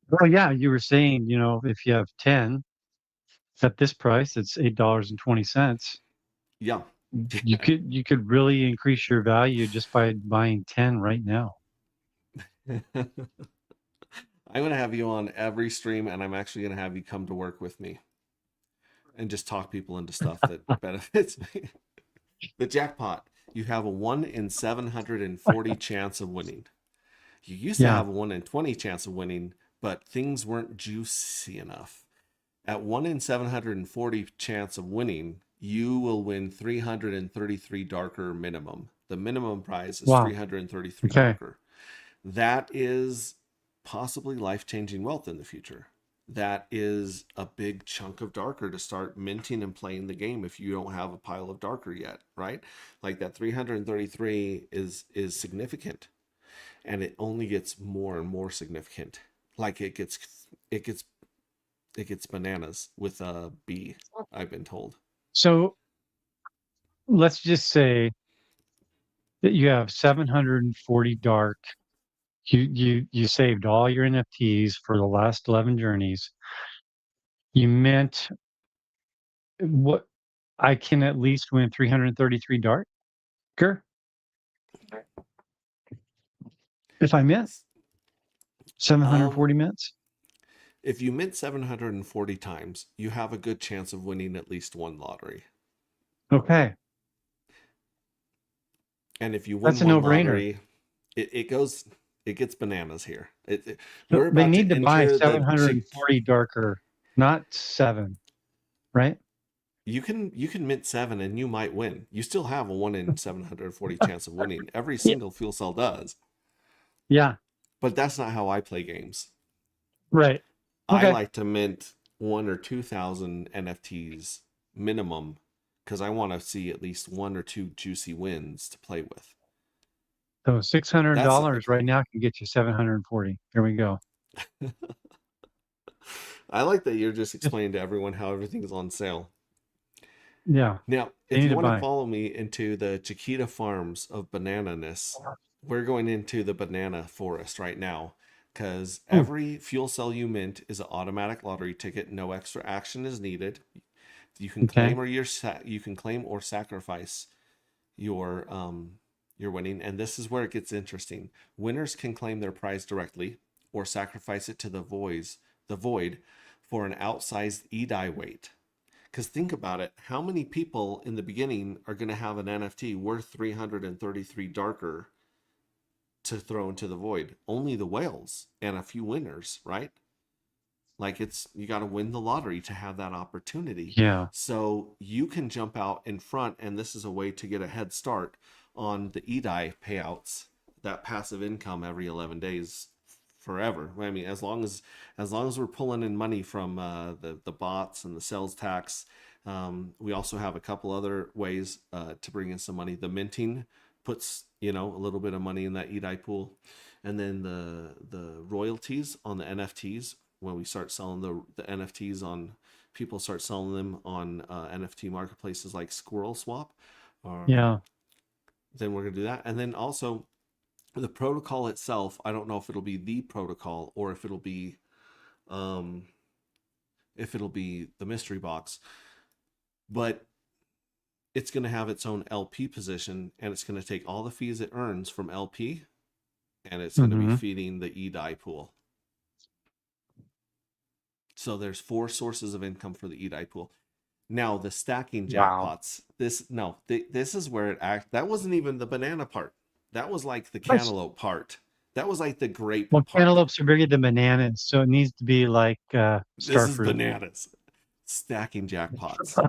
Well, yeah, you were saying, if you have 10 at this price, it's $8.20. Yeah. You could really increase your value just by buying 10 right now. I'm going to have you on every stream, and I'm actually going to have you come to work with me and just talk people into stuff that benefits me. The jackpot, you have a 1 in 740 chance of winning. You used to have a 1 in 20 chance of winning, but things weren't juicy enough. At 1 in 740 chance of winning, you will win 333 darker minimum. The minimum prize is 333 darker. That is possibly life-changing wealth in the future. that is a big chunk of darker to start minting and playing the game if you don't have a pile of darker yet, right? Like that 333 is significant, and it only gets more and more significant. Like it gets it gets bananas with a B, I've been told. So let's just say that you have 740 dark. You saved all your NFTs for the last 11 journeys. You meant what? I can at least win 333 darker if I mint Um, 740 mints. if you mint 740 times, you have a good chance of winning at least one lottery. Okay, And if you win that's a one no-brainer. lottery, it goes, it gets bananas here. So We're they about need to to buy enter the 740 darker, not 7, right? you can mint 7 and you might win. You still have a 1 in 740 chance of winning. Every Yeah. single fuel cell does. Yeah, But that's not how I play games. right. I Okay. like to mint 1 or 2,000 NFTs minimum because I want to see at least 1 or 2 juicy wins to play with. So That's $600 right now can get you 740. Here we go. I like that you're just Just, explaining to everyone how everything's on sale. yeah, Now, they if need you to want to buy. follow me into the Chiquita Farms of Banananess, we're going into the banana forest right now because Ooh, every fuel cell you mint is an automatic lottery ticket. No extra action is needed. You can okay. claim or you can claim or sacrifice your winning, and this is where it gets interesting. Winners can claim their prize directly or sacrifice it to the void for an outsized e-die weight. Because think about it, how many people in the beginning are going to have an NFT worth 333 darker to throw into the void? Only the whales and a few winners, right? Like it's you got to win the lottery to have that opportunity. Yeah. So you can jump out in front, and this is a way to get a head start on the EDI payouts, that passive income every 11 days forever. I mean, as long as we're pulling in money from the bots and the sales tax, we also have a couple other ways to bring in some money. The minting puts a little bit of money in that EDI pool, and then the royalties on the NFTs when we start selling the NFTs on people start selling them on NFT marketplaces like Squirrel Swap, Yeah. then we're gonna do that. And then also the protocol itself, I don't know if it'll be the protocol or um if it'll be the mystery box, but it's going to have its own LP position, and it's going to take all the fees it earns from LP, and it's going to be Hmm. feeding the EDI pool. So there's 4 sources of income for the EDI pool. Now the stacking Wow. jackpots. This is where that wasn't even the banana part. That was like the Nice. cantaloupe part. That was like the grape Well, part. cantaloupes are bigger than bananas, so it needs to be like This star is fruit. bananas. Stacking jackpots.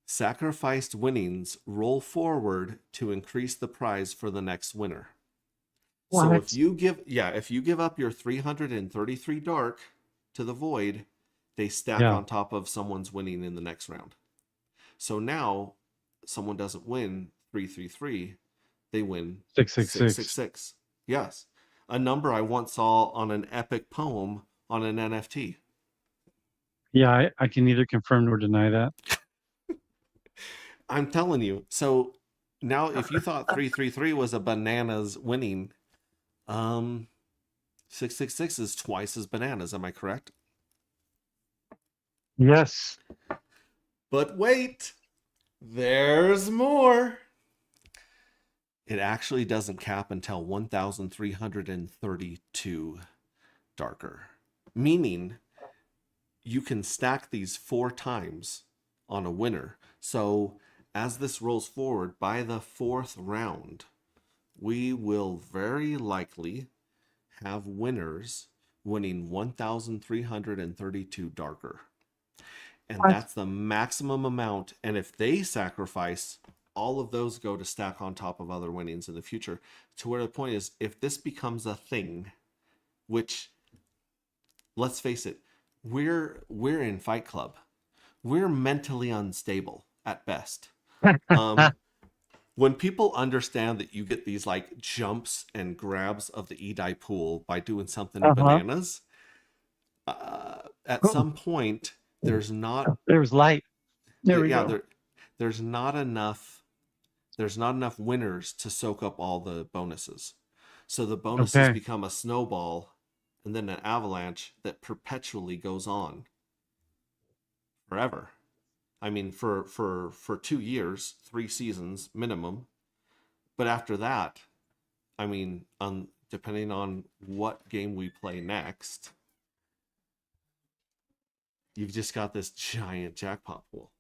Sacrificed winnings roll forward to increase the prize for the next winner. So What? if you give up your 333 dark to the void, they stack Yeah. on top of someone's winning in the next round. So now someone doesn't win 333, they win 666. 666. Yes. A number I once saw on an epic poem on an NFT. Yeah, I can neither confirm nor deny that. I'm telling you. So now if you thought 333 was a bananas winning, um 666 is twice as bananas, am I correct? Yes. But wait, there's more. It actually doesn't cap until 1332 darker, meaning you can stack these 4 times on a winner. So as this rolls forward, by the 4th round, we will very likely have winners winning 1332 darker. And What? that's the maximum amount. And if they sacrifice, all of those go to stack on top of other winnings in the future. To where the point is, if this becomes a thing, which let's face it, we're in Fight Club. We're mentally unstable at best. When people understand that you get these like jumps and grabs of the E-die pool by doing something bananas, at some point there's not There's light. There we yeah go. there's not enough winners to soak up all the bonuses. So the bonuses Okay. become a snowball and then an avalanche that perpetually goes on forever. I mean, for 2 years, 3 seasons minimum. But after that, I mean, depending on what game we play next, you've just got this giant jackpot pool.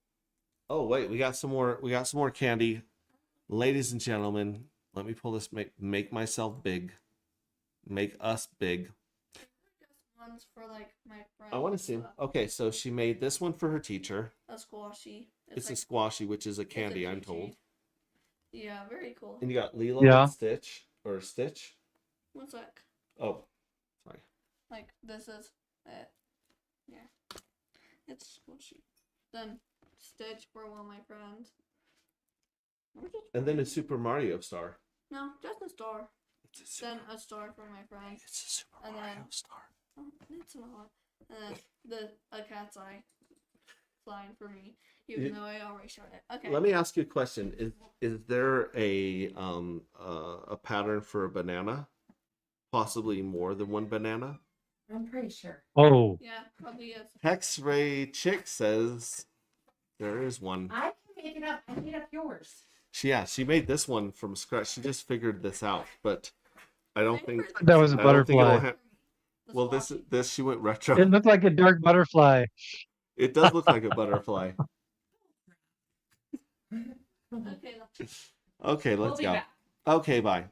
Oh wait, we got some more. We got some more candy, ladies and gentlemen. Let me pull this. Make myself big. Make us big. Ones for like my friends. I want to see them. Okay, so she made this one for her teacher. A squashy. It's like, a squashy, which is a it's a candy, I'm peachy. told. Yeah, very cool. And you got Lilo Yeah. and Stitch, or Stitch. One sec. Oh, sorry. Like this is it. Yeah. It's squashy. Then Stitch for one of my friends. And then a Super Mario star. No, just a star. It's a Super, Then a star for my friend. it's a Super And Mario then- star. Oh, it's not. And then a cat's eye flying for me. Even You- though I already showed it. Okay. Let me ask you a question. Is there a pattern for a banana? Possibly more than one banana? I'm pretty sure. Oh, Yeah, probably is. X-Ray Chick says there is one. I can make it up. I made up yours. She made this one from scratch. She just figured this out, but I don't think that was a I don't think it'll butterfly. well, this she went retro. It looked like a dark butterfly. It does look like a butterfly. Okay, Okay, We'll let's be go. back. Okay, bye.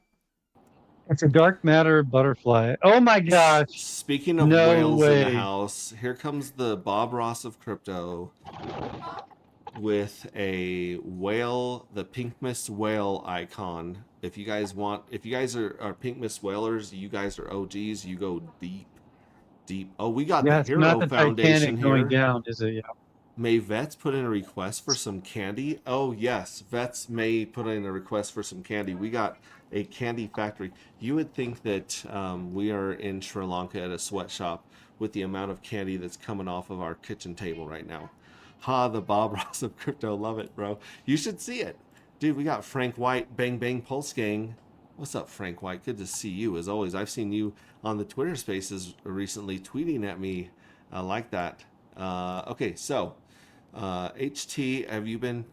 It's a dark matter butterfly. Oh my gosh. Speaking of No whales in way. the house, here comes the Bob Ross of crypto with a whale, the Pink Mist whale icon. If you guys are Pink Mist whalers, you guys are OGs. You go deep. Oh, we got Yeah, the it's Hero not the Foundation Titanic going here. down, is it? Yeah. May Vets put in a request for some candy? Oh, yes. Vets may put in a request for some candy. We got a candy factory. You would think that we are in Sri Lanka at a sweatshop with the amount of candy that's coming off of our kitchen table right now. Ha, the Bob Ross of crypto. Love it, bro. You should see it. Dude, we got Frank White, Bang Bang Pulse Gang. What's up, Frank White? Good to see you, as always. I've seen you on the Twitter Spaces recently tweeting at me. I like that. Okay, so... HT, have you been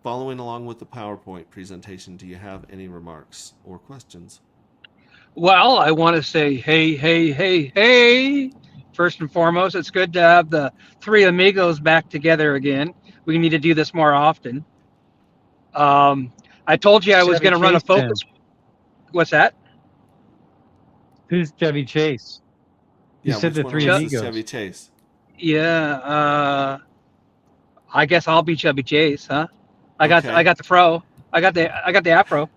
following along with the PowerPoint presentation? Do you have any remarks or questions? Well, I want to say, hey, hey, hey, hey. First and foremost, it's good to have the three amigos back together again. We need to do this more often. I told you I was Chevy going to run a Chase then. focus. What's that? Who's Chevy Chase? You said which the one three of us is amigos. Chevy Chase. Yeah, I guess I'll be Chubby Chase, huh? I got Okay. the fro. I got the afro.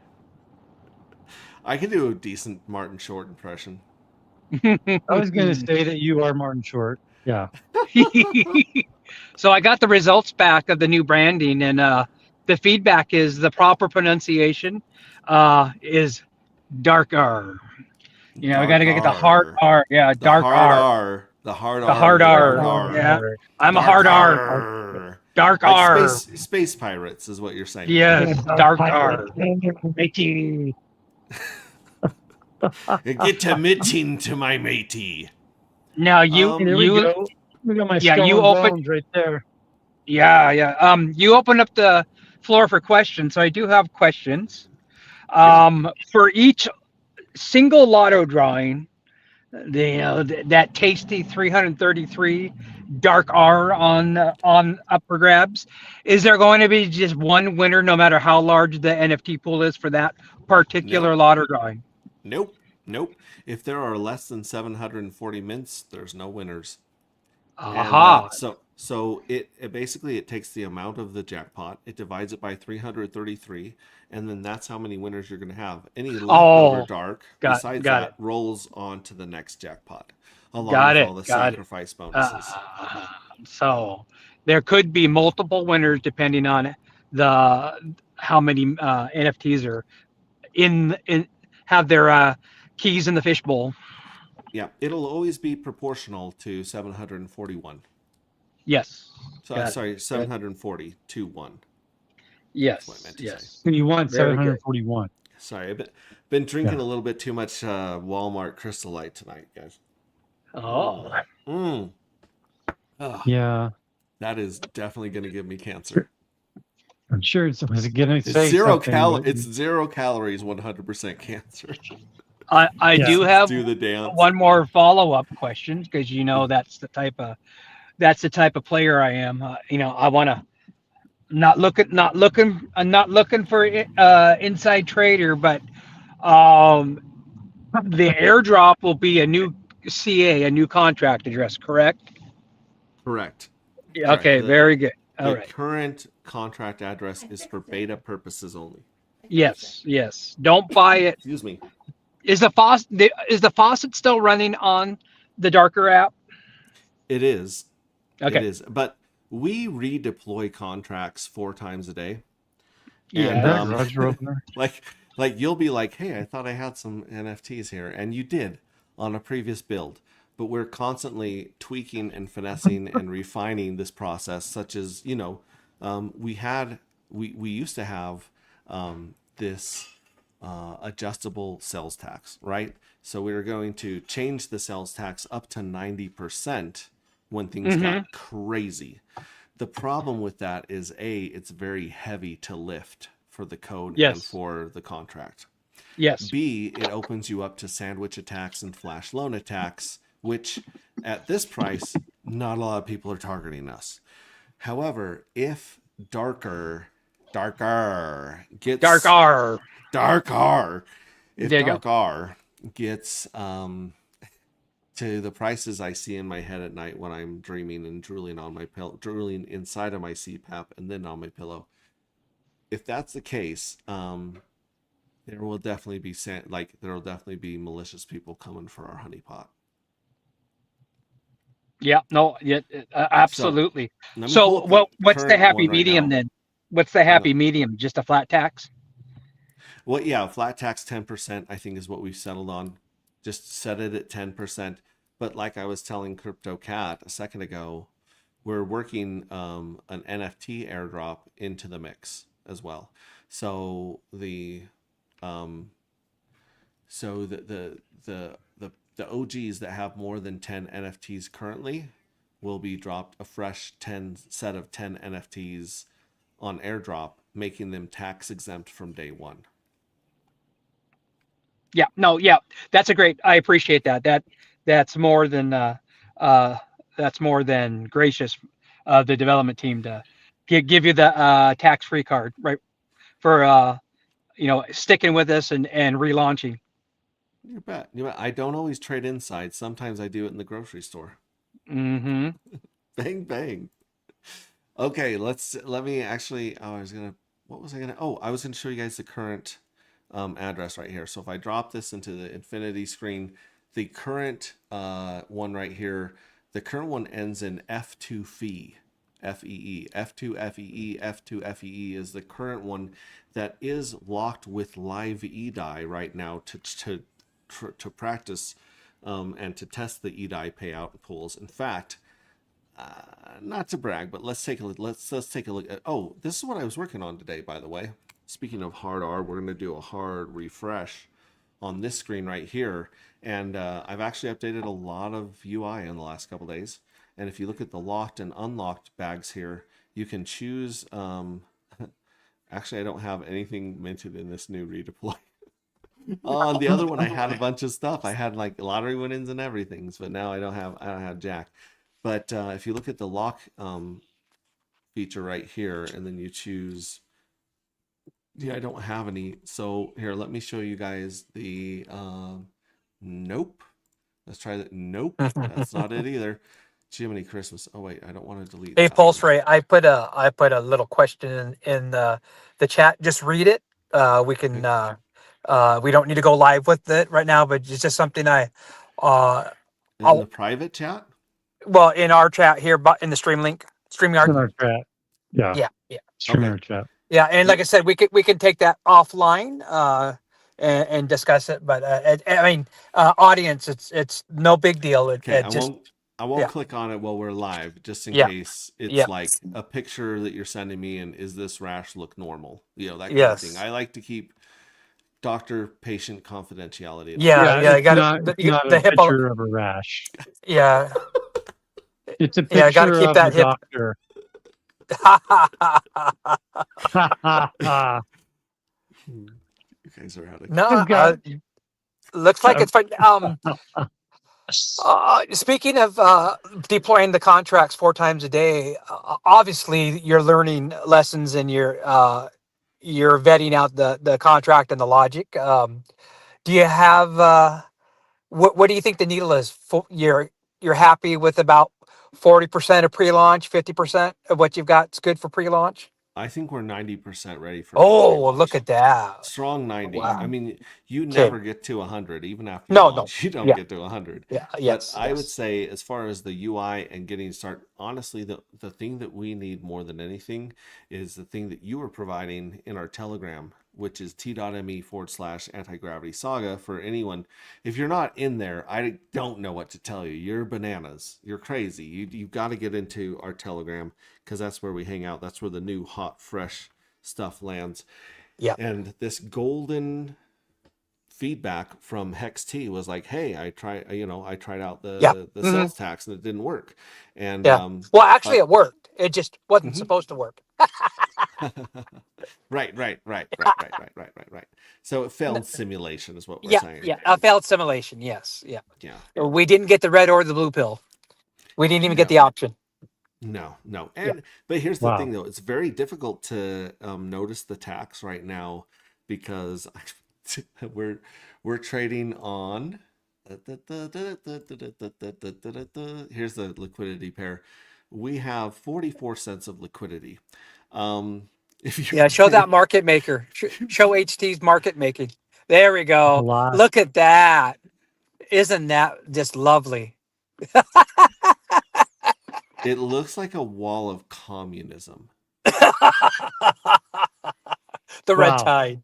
I can do a decent Martin Short impression. I was going to say that you are Martin Short. Yeah. So I got the results back of the new branding, and the feedback is the proper pronunciation is dark R. You know, we got to get the hard R. Yeah, The dark hard R. R. The hard The R. hard the R. dark Yeah. I'm a Dark hard R. R. Dark Like R. space pirates is what you're saying. Yes, dark R. Matey. Get to meeting to my matey. Now you Um, There we you go. Look at my Yeah, skull you and open- bones right there. yeah. You open up the floor for questions. So I do have questions. For each single lotto drawing, that tasty 333 dark R on up for grabs. Is there going to be just one winner, no matter how large the NFT pool is for that particular lotto drawing? Nope. If there are less than 740 mints, there's no winners. And, Aha! so it basically it takes the amount of the jackpot, it divides it by 333, and then that's how many winners you're going to have. Any leftover dark got besides it. that rolls on to the next jackpot. along Got with it. all the Got it. sacrifice bonuses. So there could be multiple winners depending on the how many NFTs are in have their keys in the fishbowl. Yeah, it'll always be proportional to 741. Yes. So Got it. sorry, 740 to 1. That's what I Yes. meant to say. Yes. You want Very good. 741. Sorry, I've been drinking Yeah. a little bit too much Walmart Crystal Light tonight, guys. Oh. Mm. Oh, Yeah. that is definitely going to give me cancer. I'm sure it's was going to It's say zero something. but- It's 0 calories, 100% cancer. I Yeah. do have Do the dance. one more follow-up question because that's the type of player I am. I want to I'm not looking for inside trader, but the airdrop will be a new CA, a new contract address, correct? Correct. Yeah, okay, The- very good. All The right. current contract address is for beta purposes only. Yes, yes. Don't buy it. Excuse me. Is the faucet still running on the Darker app? It is. Okay. It is. But we redeploy contracts 4 times a day. Yeah. And, That garage door opener? like you'll be like, hey, I thought I had some NFTs here, and you did on a previous build. But we're constantly tweaking and finessing and refining this process, such as we used to have this adjustable sales tax, right? So we were going to change the sales tax up to 90% when things got crazy. The problem with that is it's very heavy to lift for the code and Yes. for the contract. Yes. B, it opens you up to sandwich attacks and flash loan attacks, which at this price, not a lot of people are targeting us. However, if Darker gets Darker. if There you go. Darker gets to the prices I see in my head at night when I'm dreaming and drooling on my pillow, drooling inside of my CPAP and then on my pillow. If that's the case, there will definitely be malicious people coming for our honeypot. Yeah. No. Yeah. Absolutely. Let me pull So, up the what's the current happy one right medium now. then? What's the happy medium? Just a flat tax? Well, yeah, flat tax 10%, I think is what we've settled on. Just set it at 10%. But like I was telling Crypto Cat a second ago, we're working an NFT airdrop into the mix as well. So the OGs that have more than 10 NFTs currently will be dropped a fresh 10 NFTs on airdrop, making them tax exempt from day one. Yeah. No. Yeah. That's I appreciate that. That's more than gracious of the development team to give you the tax-free card, right? For sticking with us and relaunching. You bet. I don't always trade inside. Sometimes I do it in the grocery store. Mm-hmm. Bang bang. Okay, let me actually. I was gonna show you guys the current address right here. So if I drop this into the infinity screen, the current one right here, the current one ends in F2 FEE. FEE. F2 FEE. F2 FEE is the current one that is locked with live eDAI right now to practice and to test the eDAI payout pools. In fact, not to brag, but let's take a look. Let's take a look at. Oh, this is what I was working on today, by the way. Speaking of hard R, we're going to do a hard refresh on this screen right here, and I've actually updated a lot of UI in the last couple days. And if you look at the locked and unlocked bags here, you can choose. Actually, I don't have anything minted in this new redeploy. On the other one, I had a bunch of stuff. I had like lottery winnings and everything, but now I don't have jack. But if you look at the lock feature right here, and then you choose, I don't have any. So here, let me show you guys the nope. Let's try that. Nope, that's not it either. Jiminy Christmas. Oh wait, I don't want to delete. Hey, that Pulse one. Ray, I put a little question in the chat. Just read it. We can we don't need to go live with it right now, but it's just something I In the private chat? Well, in our chat here, but in the StreamYard. In our chat. Yeah. Yeah, yeah, Stream in Okay. our chat. yeah. And like I said, we can take that offline and discuss it. But I mean, audience, it's no big deal. Okay, It just I won't yeah. click on it while we're live, just in Yeah. case it's Yeah. like a picture that you're sending me and is this rash look normal? You know, that kind of thing. Yes. I like to keep doctor patient confidentiality. Yeah, yeah. It's not, it's not The a hippo. picture of a rash. Yeah, It's a yeah. Got to picture keep of that the hip. doctor. You guys are out of No, got- looks like it's fine. Speaking of deploying the contracts 4 times a day, obviously you're learning lessons and you're vetting out the contract and the logic. Do you have what do you think the needle is? You're happy with about 40% of pre-launch, 50% of what you've got is good for pre-launch? I think we're 90% ready for Oh, pre-launch. look at that! Strong 90. Wow. I mean, you Okay. never get to 100, even after you No, launch. You don't Yeah. get to 100. Yeah. But Yes. I would yes. say, as far as the UI and getting started, honestly, the thing that we need more than anything is the thing that you are providing in our Telegram, which is t.me/anti-gravity saga. For anyone, if you're not in there, I don't know what to tell you. You're bananas. You're crazy. You've got to get into our Telegram, because that's where we hang out. That's where the new, hot, fresh stuff lands. Yeah. And this golden feedback from Hex T was like, hey, I tried out the Yeah. the Mhm. sales tax and it didn't work. And Yeah. Well, actually, but- it worked. It just wasn't Mhm. supposed to work. right. So it failed simulation is what we're Yeah. saying. Yeah. A failed simulation. Yes. Yeah. Yeah. We didn't get the red or the blue pill. We didn't even get the option. No. And but here's the Wow. thing though, it's very difficult to notice the tax right now, because we're trading on here's the liquidity pair. We have 44 cents of liquidity. If you Yeah. Show that market maker. Show HT's market making. There we A go. lot. Look at that. Isn't that just lovely? It looks like a wall of communism. The red Wow. tide.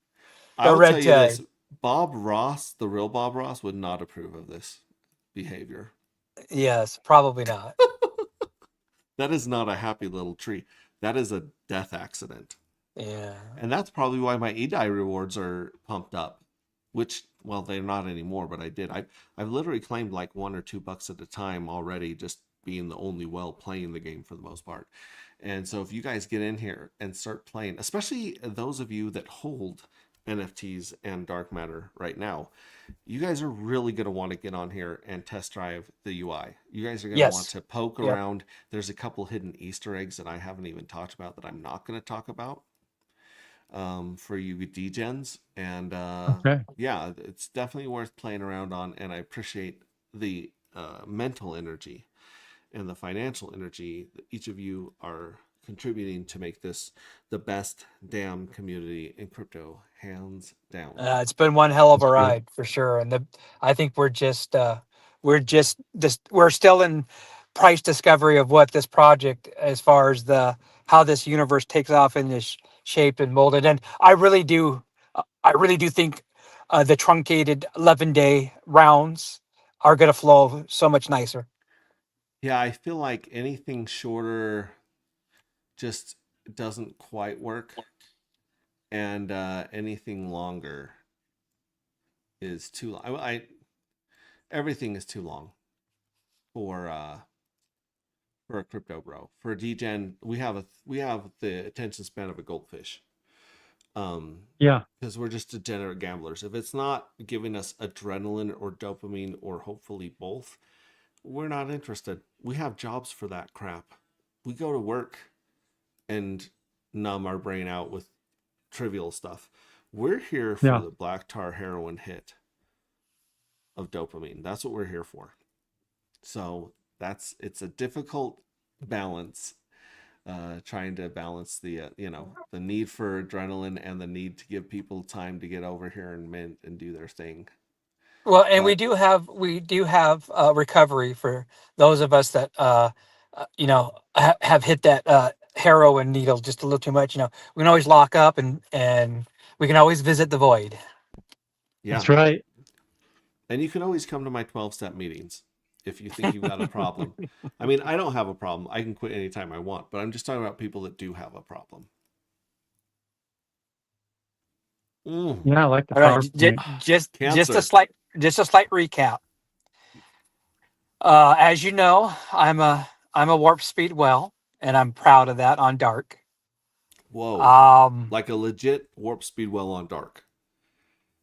I'll red tell you this, tag. Bob Ross, the real Bob Ross, would not approve of this behavior. Yes. Probably not. That is not a happy little tree. That is a death accident. Yeah. And that's probably why my EDI rewards are pumped up, which, well, they're not anymore, but I did. I've literally claimed like $1 or $2 at a time already, just being the only well playing the game for the most part. And so if you guys get in here and start playing, especially those of you that hold NFTs and dark matter right now, you guys are really going to want to get on here and test drive the UI. You guys are going to Yes. want to poke Yep. around. There's a couple hidden Easter eggs that I haven't even talked about that I'm not going to talk about for you degens. And Okay. yeah, it's definitely worth playing around on. And I appreciate the mental energy and the financial energy that each of you are contributing to make this the best damn community in crypto, hands down. It's been one hell of a That's good. ride for sure, and I think we're still in price discovery of what this project, as far as how this universe takes off in this shape and molded. And I really do think the truncated 11-day rounds are going to flow so much nicer. Yeah, I feel like anything shorter just doesn't quite work, and anything longer is too long. Everything is too long for a crypto bro. For a degen, we have the attention span of a goldfish. Yeah. Because we're just degenerate gamblers. If it's not giving us adrenaline or dopamine or hopefully both, we're not interested. We have jobs for that crap. We go to work and numb our brain out with trivial stuff. We're here for Yeah. the black tar heroin hit of dopamine. That's what we're here for. So it's a difficult balance, trying to balance the the need for adrenaline and the need to give people time to get over here and mint and do their thing. Well, and But we do have recovery for those of us that have hit that heroin needle just a little too much. We can always lock up and we can always visit the void. yeah, That's right. and you can always come to my 12-step meetings if you think you've got a problem. I mean, I don't have a problem. I can quit anytime I want, but I'm just talking about people that do have a problem. Yeah, I like the All right, PowerPoint. just Cancer. a slight recap. As you know, I'm a warp speed well, and I'm proud of that on dark. Whoa. Um, Like a legit warp speed well on dark.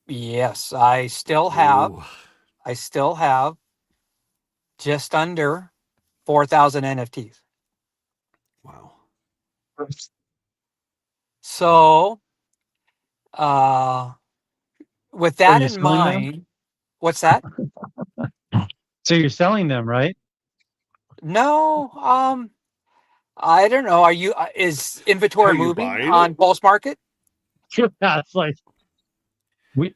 yes, I still have Ooh. just under 4,000 NFTs. Wow. So, uh, with Are that you in selling them? mind, what's that? So you're selling them, right? No, I don't know. Is Are inventory you moving buying on it? Pulse Market? Yeah, it's like we.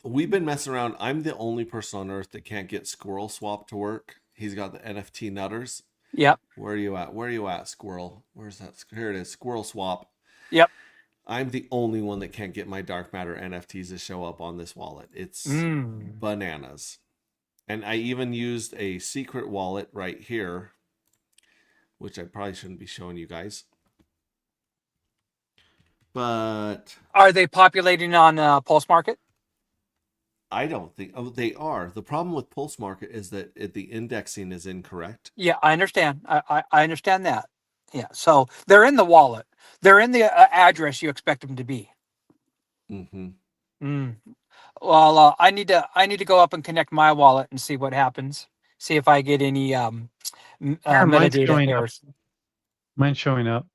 We've been messing around. I'm the only person on earth that can't get Squirrel Swap to work. He's got the NFT nutters. Yep. Where are you at? Where are you at, Squirrel? Where's that? Here it is. Squirrel Swap. Yep. I'm the only one that can't get my Dark Matter NFTs to show up on this wallet. It's Mm. bananas. And I even used a secret wallet right here, which I probably shouldn't be showing you guys. But Are they populating on Pulse Market? I don't think they are. The problem with Pulse Market is that the indexing is incorrect. Yeah, I understand. I understand that. Yeah. So they're in the wallet. They're in the address you expect them to be. Mm-hmm. Mm. Well, I need to go up and connect my wallet and see what happens. See if I get any Yeah, mine's metadata showing up. errors. Mine's showing up.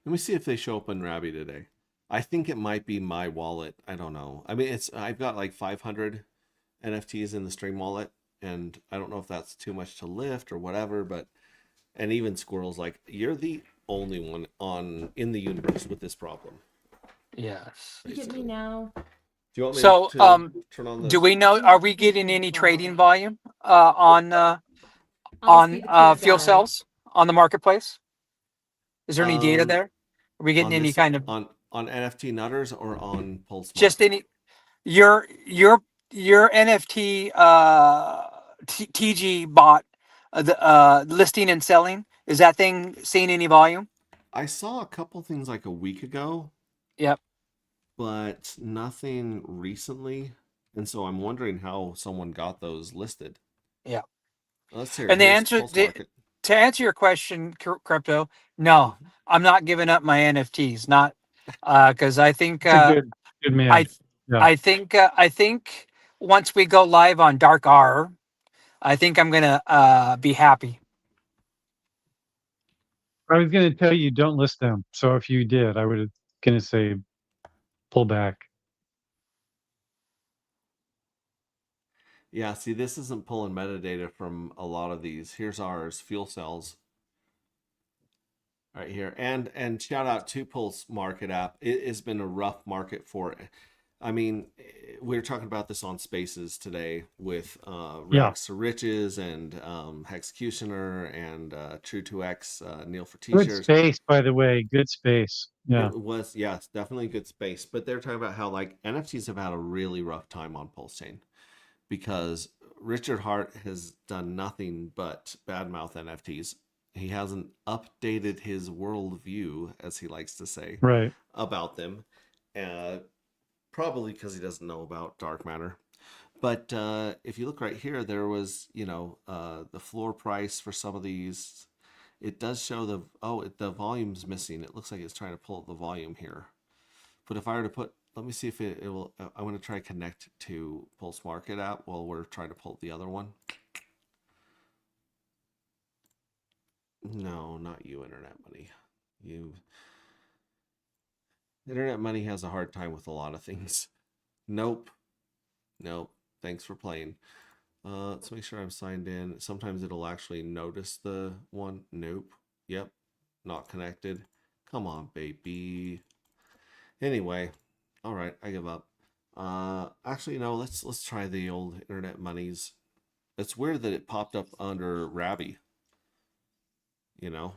Let me see if they show up in Rabby today. I think it might be my wallet. I don't know. I mean, I've got like 500 NFTs in the Stream wallet, and I don't know if that's too much to lift or whatever. But and even Squirrel's like, you're the only one in the universe with this problem. Yes. You get me Basically. now. Do you want me So, to turn on the? do we know? Are we getting any trading volume on Honestly, the pure fuel guy. cells on the marketplace? Is there any data Um, there? Are we getting on any this kind of on NFT Nutters or on Pulse just Market? any your NFT TG bot the listing and selling? Is that thing seeing any volume? I saw a couple things like a week ago, Yep. but nothing recently. And so I'm wondering how someone got those listed. Yeah. Let's hear it. And the Here's answer Pulse Market. to answer your question, Crypto, no, I'm not giving up my NFTs. Not because I think It's a good man. I Yeah. I think once we go live on Dark R, I think I'm gonna be happy. I was going to tell you don't list them. So if you did, I would going to say pull back. Yeah, see, this isn't pulling metadata from a lot of these. Here's ours, fuel cells. Right here. And shout out to Pulse Market app. It has been a rough market for it. I mean, we were talking about this on Spaces today with Yeah. Rex Riches and Hexecutioner and True2X, Neil for Good T-shirts. space, by the way. Good space. Yeah. It was, yes, definitely good space. But they're talking about how like NFTs have had a really rough time on Pulse Chain because Richard Hart has done nothing but badmouth NFTs. He hasn't updated his worldview, as he likes to say, Right. about them. Probably because he doesn't know about dark matter. But if you look right here, there was, the floor price for some of these. It does show the volume's missing. It looks like it's trying to pull up the volume here. But if I were to let me see if it will. I'm going to try to connect to Pulse Market app while we're trying to pull the other one. No, not you, Internet Money. Internet Money has a hard time with a lot of things. Nope. Thanks for playing. Let's make sure I'm signed in. Sometimes it'll actually notice the one. Nope. Yep. Not connected. Come on, baby. Anyway. All right. I give up. Actually, no. Let's try the old Internet Monies. It's weird that it popped up under Rabby. You know.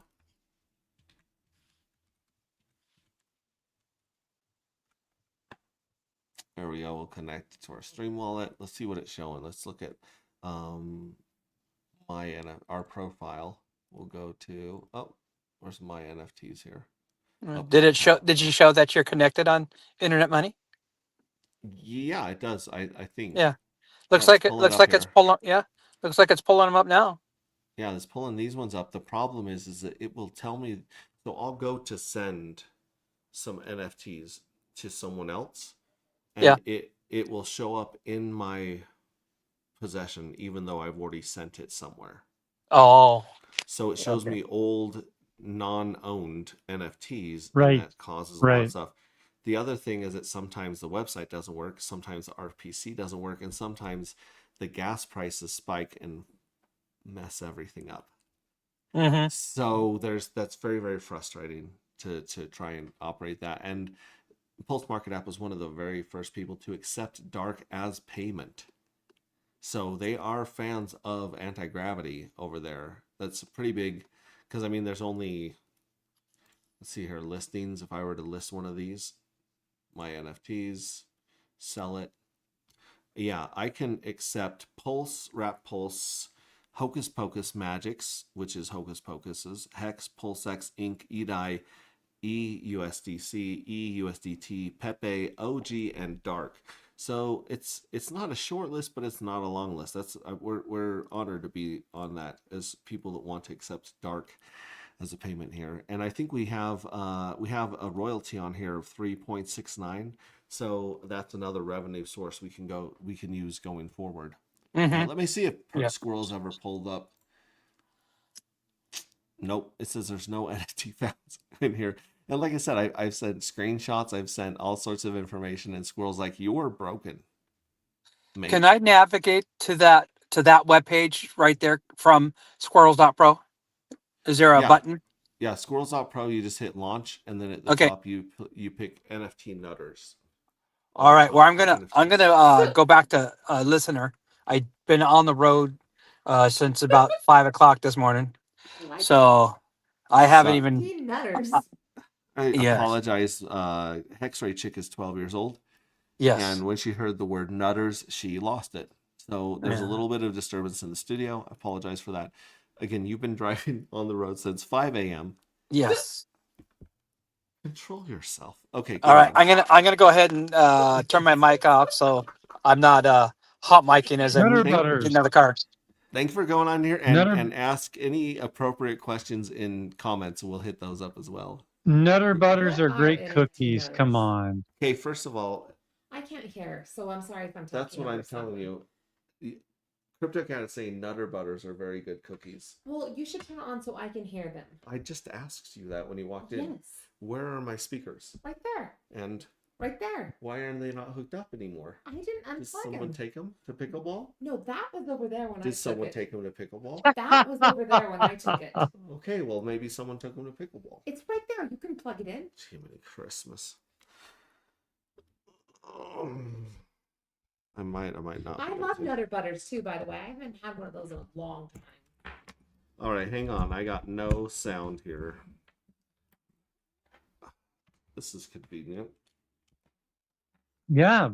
There we go. We'll connect to our Stream Wallet. Let's see what it's showing. Let's look at our profile. We'll go to where's my NFTs here? Did it show? Did you show that you're connected on Internet Money? Yeah, it does. I think. Yeah. Looks Oh, like it looks like it's pulling. Yeah. Looks like it's pulling them up now. Yeah, it's pulling these ones up. The problem is that it will tell me. So I'll go to send some NFTs to someone else, and Yeah. it will show up in my possession, even though I've already sent it somewhere. Oh. So it shows Okay. me old non-owned NFTs, Right, and that causes a lot of right. stuff. The other thing is that sometimes the website doesn't work, sometimes the RPC doesn't work, and sometimes the gas prices spike and mess everything up. Mm-hmm. So that's very, very frustrating to try and operate that. And Pulse Market App was one of the very first people to accept Dark as payment. So they are fans of anti-gravity over there. That's pretty big, because I mean there's only, let's see here, listings. If I were to list one of these, my NFTs, sell it. Yeah, I can accept Pulse, Wrap Pulse, Hocus Pocus Magics, which is Hocus Pocus's, Hex, PulseX, Inc., EDI, EUSDC, EUSDT, Pepe, OG, and Dark. So it's not a short list, but it's not a long list. That's we're honored to be on that as people that want to accept Dark as a payment here. And I think we have a royalty on here of 3.69. So that's another revenue source we can use going forward. Mm-hmm. Let me see if Yeah. Squirrel's ever pulled up. Nope, it says there's no NFT found in here. And like I said, I've sent screenshots, I've sent all sorts of information, and Squirrel's like, "You're broken." Mate. Can I navigate to that webpage right there from squirrels.pro? Is there a Yeah. button? Yeah, Squirrels.pro, you just hit launch, and then at the Okay. top you pick NFT Nutters. All right. Well, I'm NFTs. gonna go back to listener. I've been on the road since about 5 o'clock this morning, so I haven't So- even. Nutters. I Yes. apologize. Hexray Chick is 12 years old. Yes. And when she heard the word Nutters, she lost it. So there's a Yeah. little bit of disturbance in the studio. I apologize for that. Again, you've been driving on the road since 5 a.m. Yes. Control yourself. Okay. All right. on. I'm gonna go ahead and turn my mic off so I'm not hot micing as I'm Nutter Thank- butters. getting out of the car. Thanks for going on here and, Nutter- and ask any appropriate questions in comments. We'll hit those up as well. Nutter butters What are are great NFT cookies. nutters? Come on. Okay, first of all, I can't hear, so I'm sorry if I'm talking. that's what over I'm telling someone. you. CryptoCat is saying Nutter Butters are very good cookies. Well, you should turn it on so I can hear them. I just asked you that when you walked in. Yes, Where are my speakers? right there, And right there. why aren't they not hooked up anymore? I didn't Did unplug someone them. take them to pickleball? No, that was over there when I Did took someone it. take them to pickleball? That was over there when I took it. Okay, well maybe someone took them to pickleball. It's right there. You can plug it in. Jiminy Christmas. I might not. I be able love to. Nutter Butters too, by the way. I haven't had one of those in a long time. All right, hang on. I got no sound here. This is convenient. Yeah.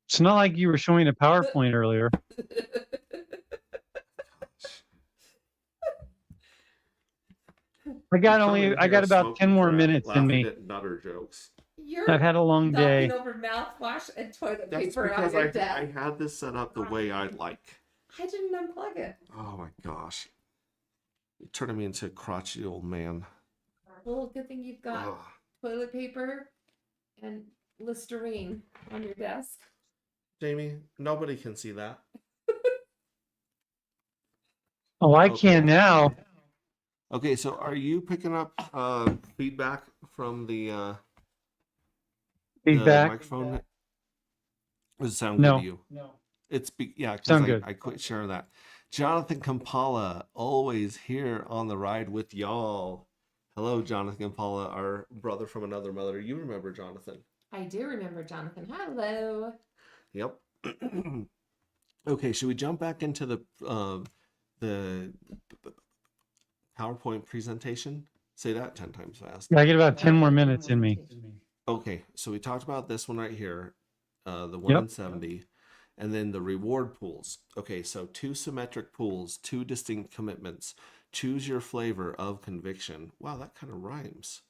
It's not like you were showing a PowerPoint earlier. I got about 10 more minutes in me. At Nutter jokes. You're I've had a long day. knocking over mouthwash and toilet That's paper out because your I desk. had this set up the way I like. I didn't unplug it. Oh my gosh. You're turning me into a crotchety old man. Well, good thing you've got Ugh. toilet paper and Listerine on your desk. Jamie, nobody can see that. Oh, I Okay. can now. Okay, so are you picking up feedback from the Feedback. microphone? Does it sound No. good to you? No. Yeah, Sound because good. I quit sharing that. Jonathan Kampala, always here on the ride with y'all. Hello, Jonathan Kampala, our brother from another mother. You remember Jonathan? I do remember Jonathan. Hello. Yep. Okay, should we jump back into the PowerPoint presentation? Say that 10 times fast. Yeah, I get about 10 more minutes in me. Okay, so we talked about this one right here, the 1 Yep. in 70, and then the reward pools. Okay, so 2 symmetric pools, 2 distinct commitments. Choose your flavor of conviction. Wow, that kind of rhymes.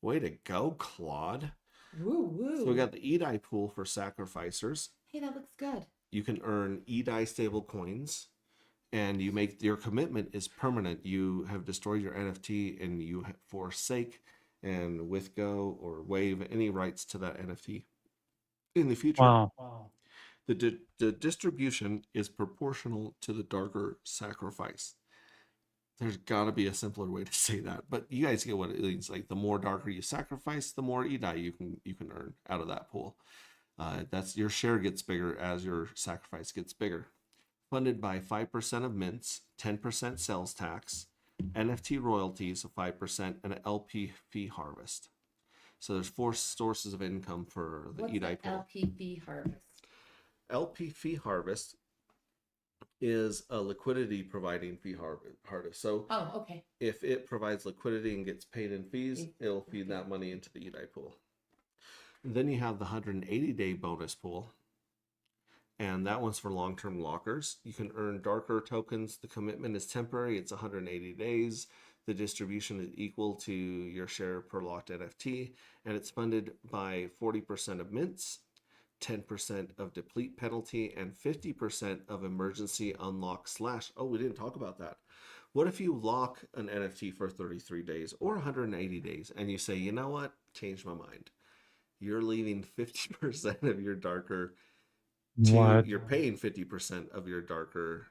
Way to go, Claude. Woo woo. So we got the EDI pool for sacrificers. Hey, that looks good. You can earn EDI stable coins, and you make your commitment is permanent. You have destroyed your NFT, and you forsake and withgo or waive any rights to that NFT in the future. Wow. The distribution is proportional to the darker sacrifice. There's got to be a simpler way to say that, but you guys get what it means. Like, the more darker you sacrifice, the more EDI you can earn out of that pool. That's your share gets bigger as your sacrifice gets bigger. Funded by 5% of mints, 10% sales tax, NFT royalties of 5%, and an LP fee harvest. So there's 4 sources of income for the What's EDI an pool. LPV harvest? LP fee harvest is a liquidity providing fee harvest. So Oh, okay. if it provides liquidity and gets paid in fees, Fees, it'll feed that money into the EDI pool. And then you have the 180-day bonus pool, and that one's for long-term lockers. You can earn darker tokens. The commitment is temporary. It's 180 days. The distribution is equal to your share per locked NFT, and it's funded by 40% of mints, 10% of deplete penalty, and 50% of emergency unlock / oh, we didn't talk about that. What if you lock an NFT for 33 days or 180 days and you say, you know what, changed my mind? You're leaving 50% of your darker to, What? you're paying 50% of your darker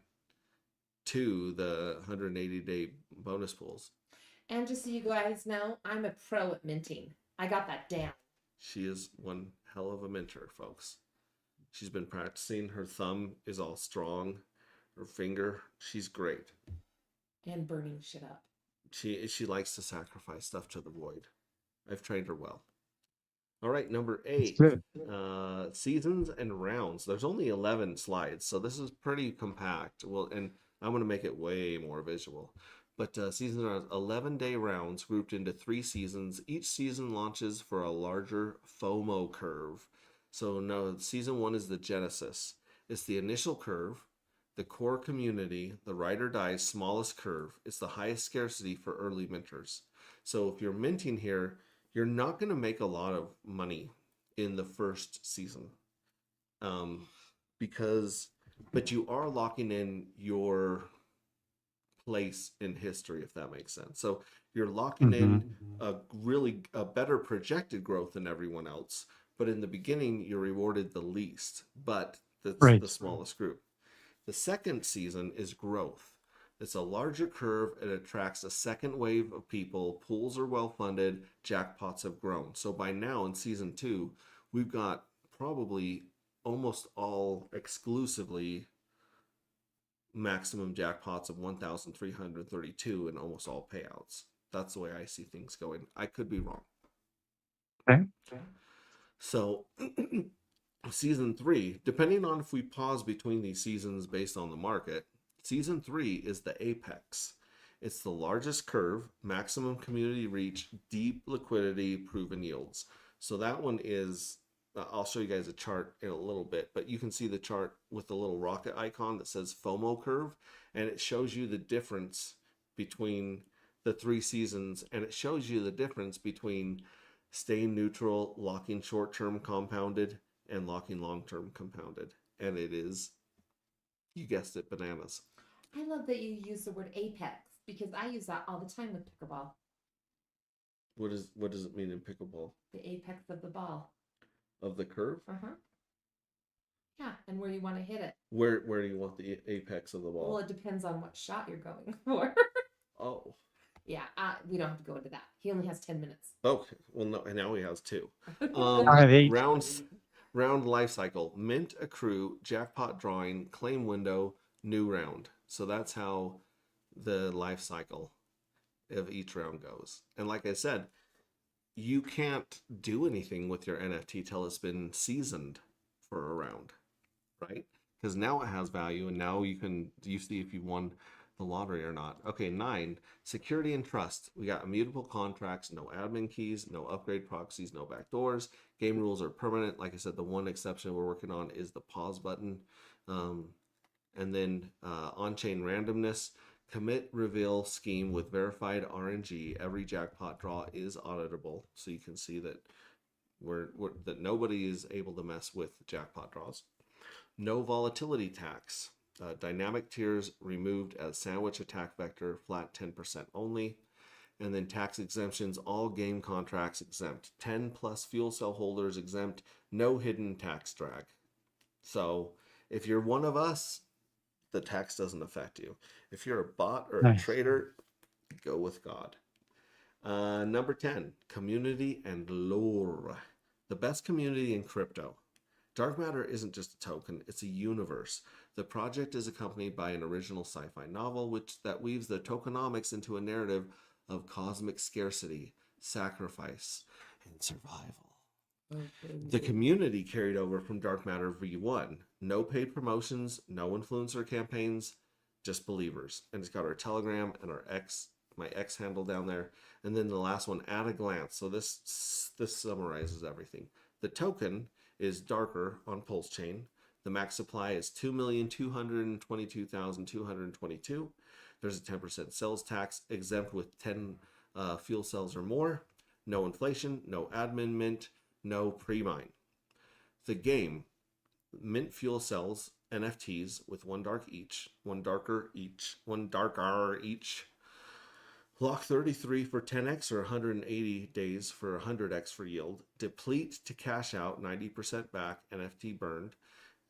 to the 180-day bonus pools. And just so you guys know, I'm a pro at minting. I got that down. She is one hell of a minter, folks. She's been practicing. Her thumb is all strong. Her finger, she's great. And burning shit up. She likes to sacrifice stuff to the void. I've trained her well. All right, number 8. Good. Seasons and rounds. There's only 11 slides, so this is pretty compact. Well, and I'm going to make it way more visual. But seasons and rounds, 11-day rounds grouped into 3 seasons. Each season launches for a larger FOMO curve. So no, season 1 is the Genesis. It's the initial curve, the core community, the ride or die smallest curve. It's the highest scarcity for early minters. So if you're minting here, you're not going to make a lot of money in the first season, but you are locking in your place in history, if that makes sense. So you're locking in a better projected growth than everyone else, but in the beginning you're rewarded the least, but that's Right. the smallest group. The second season is growth. It's a larger curve. It attracts a second wave of people. Pools are well funded. Jackpots have grown. So by now in season 2, we've got probably almost all exclusively maximum jackpots of 1,332 in almost all payouts. That's the way I see things going. I could be wrong. Okay. So season 3, depending on if we pause between these seasons based on the market, season 3 is the apex. It's the largest curve, maximum community reach, deep liquidity, proven yields. So that one is, I'll show you guys a chart in a little bit, but you can see the chart with the little rocket icon that says FOMO curve, and it shows you the difference between the 3 seasons, and it shows you the difference between staying neutral, locking short-term compounded, and locking long-term compounded. And it is, you guessed it, bananas. I love that you use the word apex because I use that all the time with pickleball. What does it mean in pickleball? The apex of the ball. Of the curve? Uh-huh. Yeah, and where you want to hit it. Where do you want the apex of the ball? Well, it depends on what shot you're going for. Oh. Yeah, we don't have to go into that. He only has 10 minutes. Okay. Well, no, and now he has 2. I have 8. Round life cycle: mint, accrue, jackpot drawing, claim window, new round. So that's how the life cycle of each round goes. And like I said, you can't do anything with your NFT till it's been seasoned for a round, right? Because now it has value, and now you see if you won the lottery or not. Okay, 9, security and trust. We got immutable contracts, no admin keys, no upgrade proxies, no backdoors. Game rules are permanent. Like I said, the one exception we're working on is the pause button. And then on-chain randomness, commit reveal scheme with verified RNG. Every jackpot draw is auditable, so you can see that that nobody is able to mess with jackpot draws. No volatility tax. Dynamic tiers removed as sandwich attack vector, flat 10% only. And then tax exemptions, all game contracts exempt. 10 plus fuel cell holders exempt. No hidden tax drag. So if you're one of us, the tax doesn't affect you. If you're a bot or a Nice. trader, go with God. Number 10, community and lore. The best community in crypto. Dark matter isn't just a token, it's a universe. The project is accompanied by an original sci-fi novel that weaves the tokenomics into a narrative of cosmic scarcity, sacrifice, and survival. The community carried over from Dark Matter V1. No paid promotions, no influencer campaigns, just believers. And it's got our Telegram and my X handle down there. And then the last one, at a glance. So this summarizes everything. The token is Darker on Pulse Chain. The max supply is 2,222,222. There's a 10% sales tax, exempt with 10 fuel cells or more. No inflation, no admin mint, no pre-mine. The game, mint fuel cells, NFTs with one darker each. Lock 33 for 10x or 180 days for 100x for yield. Deplete to cash out 90% back, NFT burned.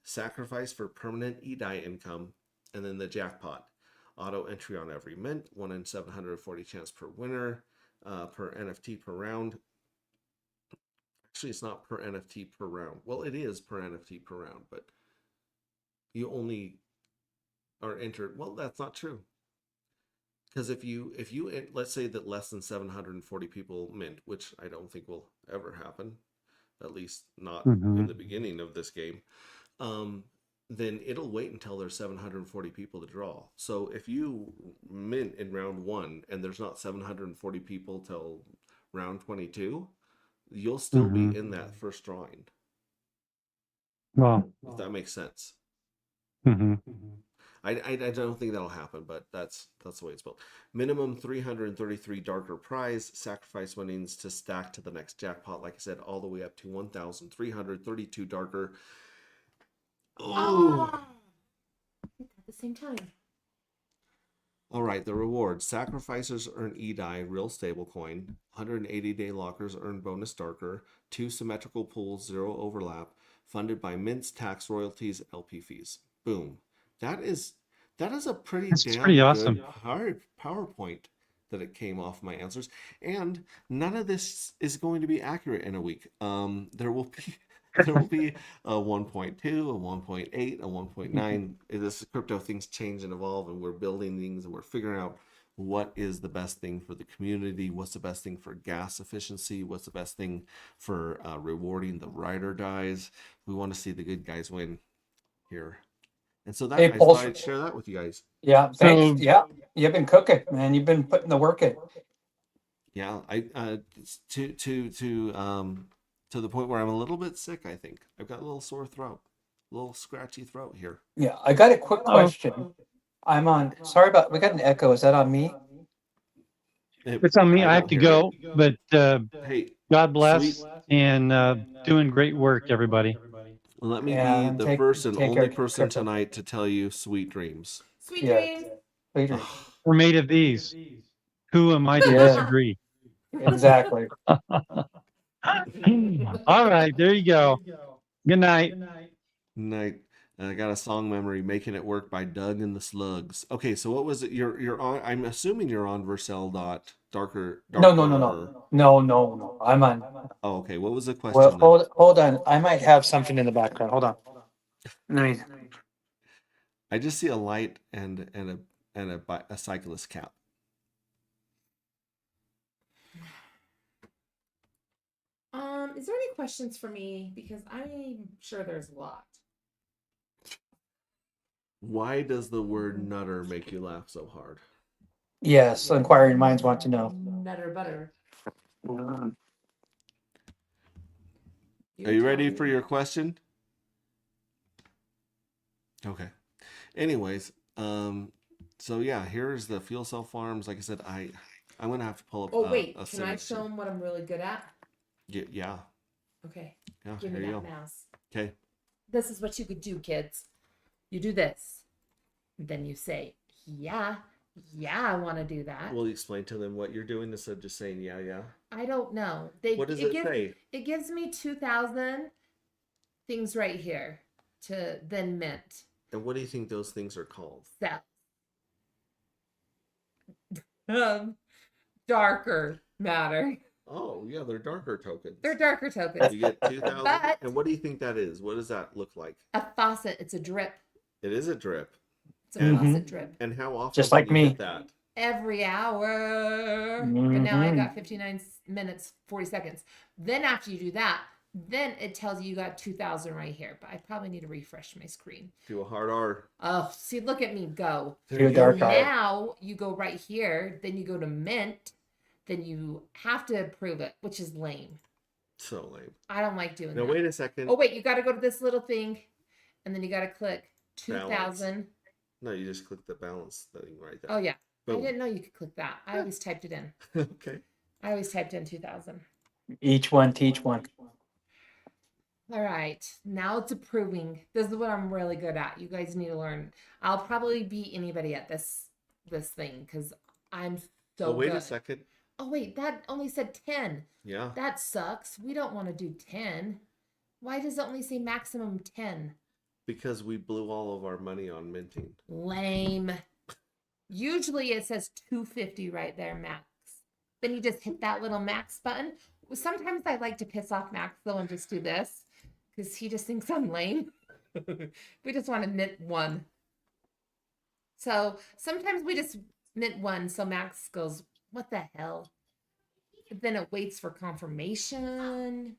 Sacrifice for permanent EDI income. And then the jackpot. Auto entry on every mint. 1 in 740 chance per winner. Per NFT per round. Actually, it's not per NFT per round. Well, it is per NFT per round, but you only are entered. Well, that's not true. Because if you let's say that less than 740 people mint, which I don't think will ever happen, at least not in the beginning of this game, then it'll wait until there's 740 people to draw. So if you mint in round 1 and there's not 740 people till round 22, you'll still be in that first drawing. Well, If that makes sense. hmm I don't think that'll happen, but that's the way it's built. Minimum 333 darker prize, sacrifice winnings to stack to the next jackpot. Like I said, all the way up to 1,332 darker. Oh. At the same time. All right, the rewards. Sacrificers earn EDI, real stablecoin. 180-day lockers earn bonus darker. 2 symmetrical pools, 0 overlap. Funded by mints, tax, royalties, LP fees. Boom. That is a pretty That's damn pretty good awesome. PowerPoint that it came off my answers. And none of this is going to be accurate in a week. There will be a 1.2, a 1.8, a 1.9. This crypto things change and evolve, and we're building things and we're figuring out what is the best thing for the community, what's the best thing for gas efficiency, what's the best thing for rewarding the ride or dies. We want to see the good guys win here. And so that Hey, I Paul. thought I'd share that with you guys. Yeah, thanks. Yeah, you've been cooking, man. You've been putting the work in. Yeah, I to the point where I'm a little bit sick. I think I've got a little sore throat, a little scratchy throat here. Yeah, I got a quick question. I'm on. Sorry about. We got an echo. Is that on me? It's on me. I have don't to hear go, it. but Hey, God bless sweet. and doing great work, everybody. Let me Yeah, be the take- first and take only care, person crypto. tonight to tell you sweet dreams. Sweet Yeah. dreams. Later. We're made of these. Who am I to Yeah. disagree? Exactly. All right, there you go. Good night. Night. I got a song memory, "Making It Work" by Doug and the Slugs. Okay, so what was it? You're on. I'm assuming you're on Vercel dot darker. No. No. I'm on. Oh, okay. What was the question? Well, then? hold on. I might have something in the background. Hold on. Let me. I just see a light and a cyclist cap. Is there any questions for me? Because I'm sure there's a lot. Why does the word nutter make you laugh so hard? Yes, inquiring minds want to know. Nutter butter. Are you ready for your question? Okay. Anyways, so yeah, here's the fuel cell farms. Like I said, I'm gonna have to pull up. Oh wait, a can I Civic. show them what I'm really good at? Yeah. Okay, Yeah. give Here me you that go. mouse. Okay. This is what you could do, kids. You do this. Then you say, yeah, I want to do that. Will you explain to them what you're doing instead of just saying yeah? I don't know. What does it say? It gives me 2,000 things right here to then mint. And what do you think those things are called? Cells. Darker matter. Oh, yeah, they're darker tokens. They're darker tokens. You get 2,000. But- And what do you think that is? What does that look like? A faucet. It's a drip. It is a drip. It's a Mhm. faucet drip. And how often Just do like you me. get that? Every hour. But now I Mhm. got 59 minutes, 40 seconds. Then after you do that, then it tells you got 2,000 right here. But I probably need to refresh my screen. Do a hard R. Oh, see, look at me go. There Do a you go. dark R. Now you go right here. Then you go to mint. Then you have to approve it, which is lame. So lame. I don't like doing Now, that. wait a second. Oh, wait, you got to go to this little thing. And then you got to click 2,000. No, you just click the balance thing right there. Oh, yeah. I Boom. didn't know you could click that. I always typed it in. Okay. I always typed in 2,000. Each one teach one. All right. Now it's approving. This is what I'm really good at. You guys need to learn. I'll probably beat anybody at this thing because I'm so Oh, wait good. a second. Oh, wait. That only said 10. Yeah. That sucks. We don't want to do 10. Why does it only say maximum 10? Because we blew all of our money on minting. Lame. Usually it says 250 right there, max. Then you just hit that little max button. Sometimes I like to piss off Max though and just do this because he just thinks I'm lame. We just want to mint one. So sometimes we just mint one. So Max goes, what the hell? But then it waits for confirmation.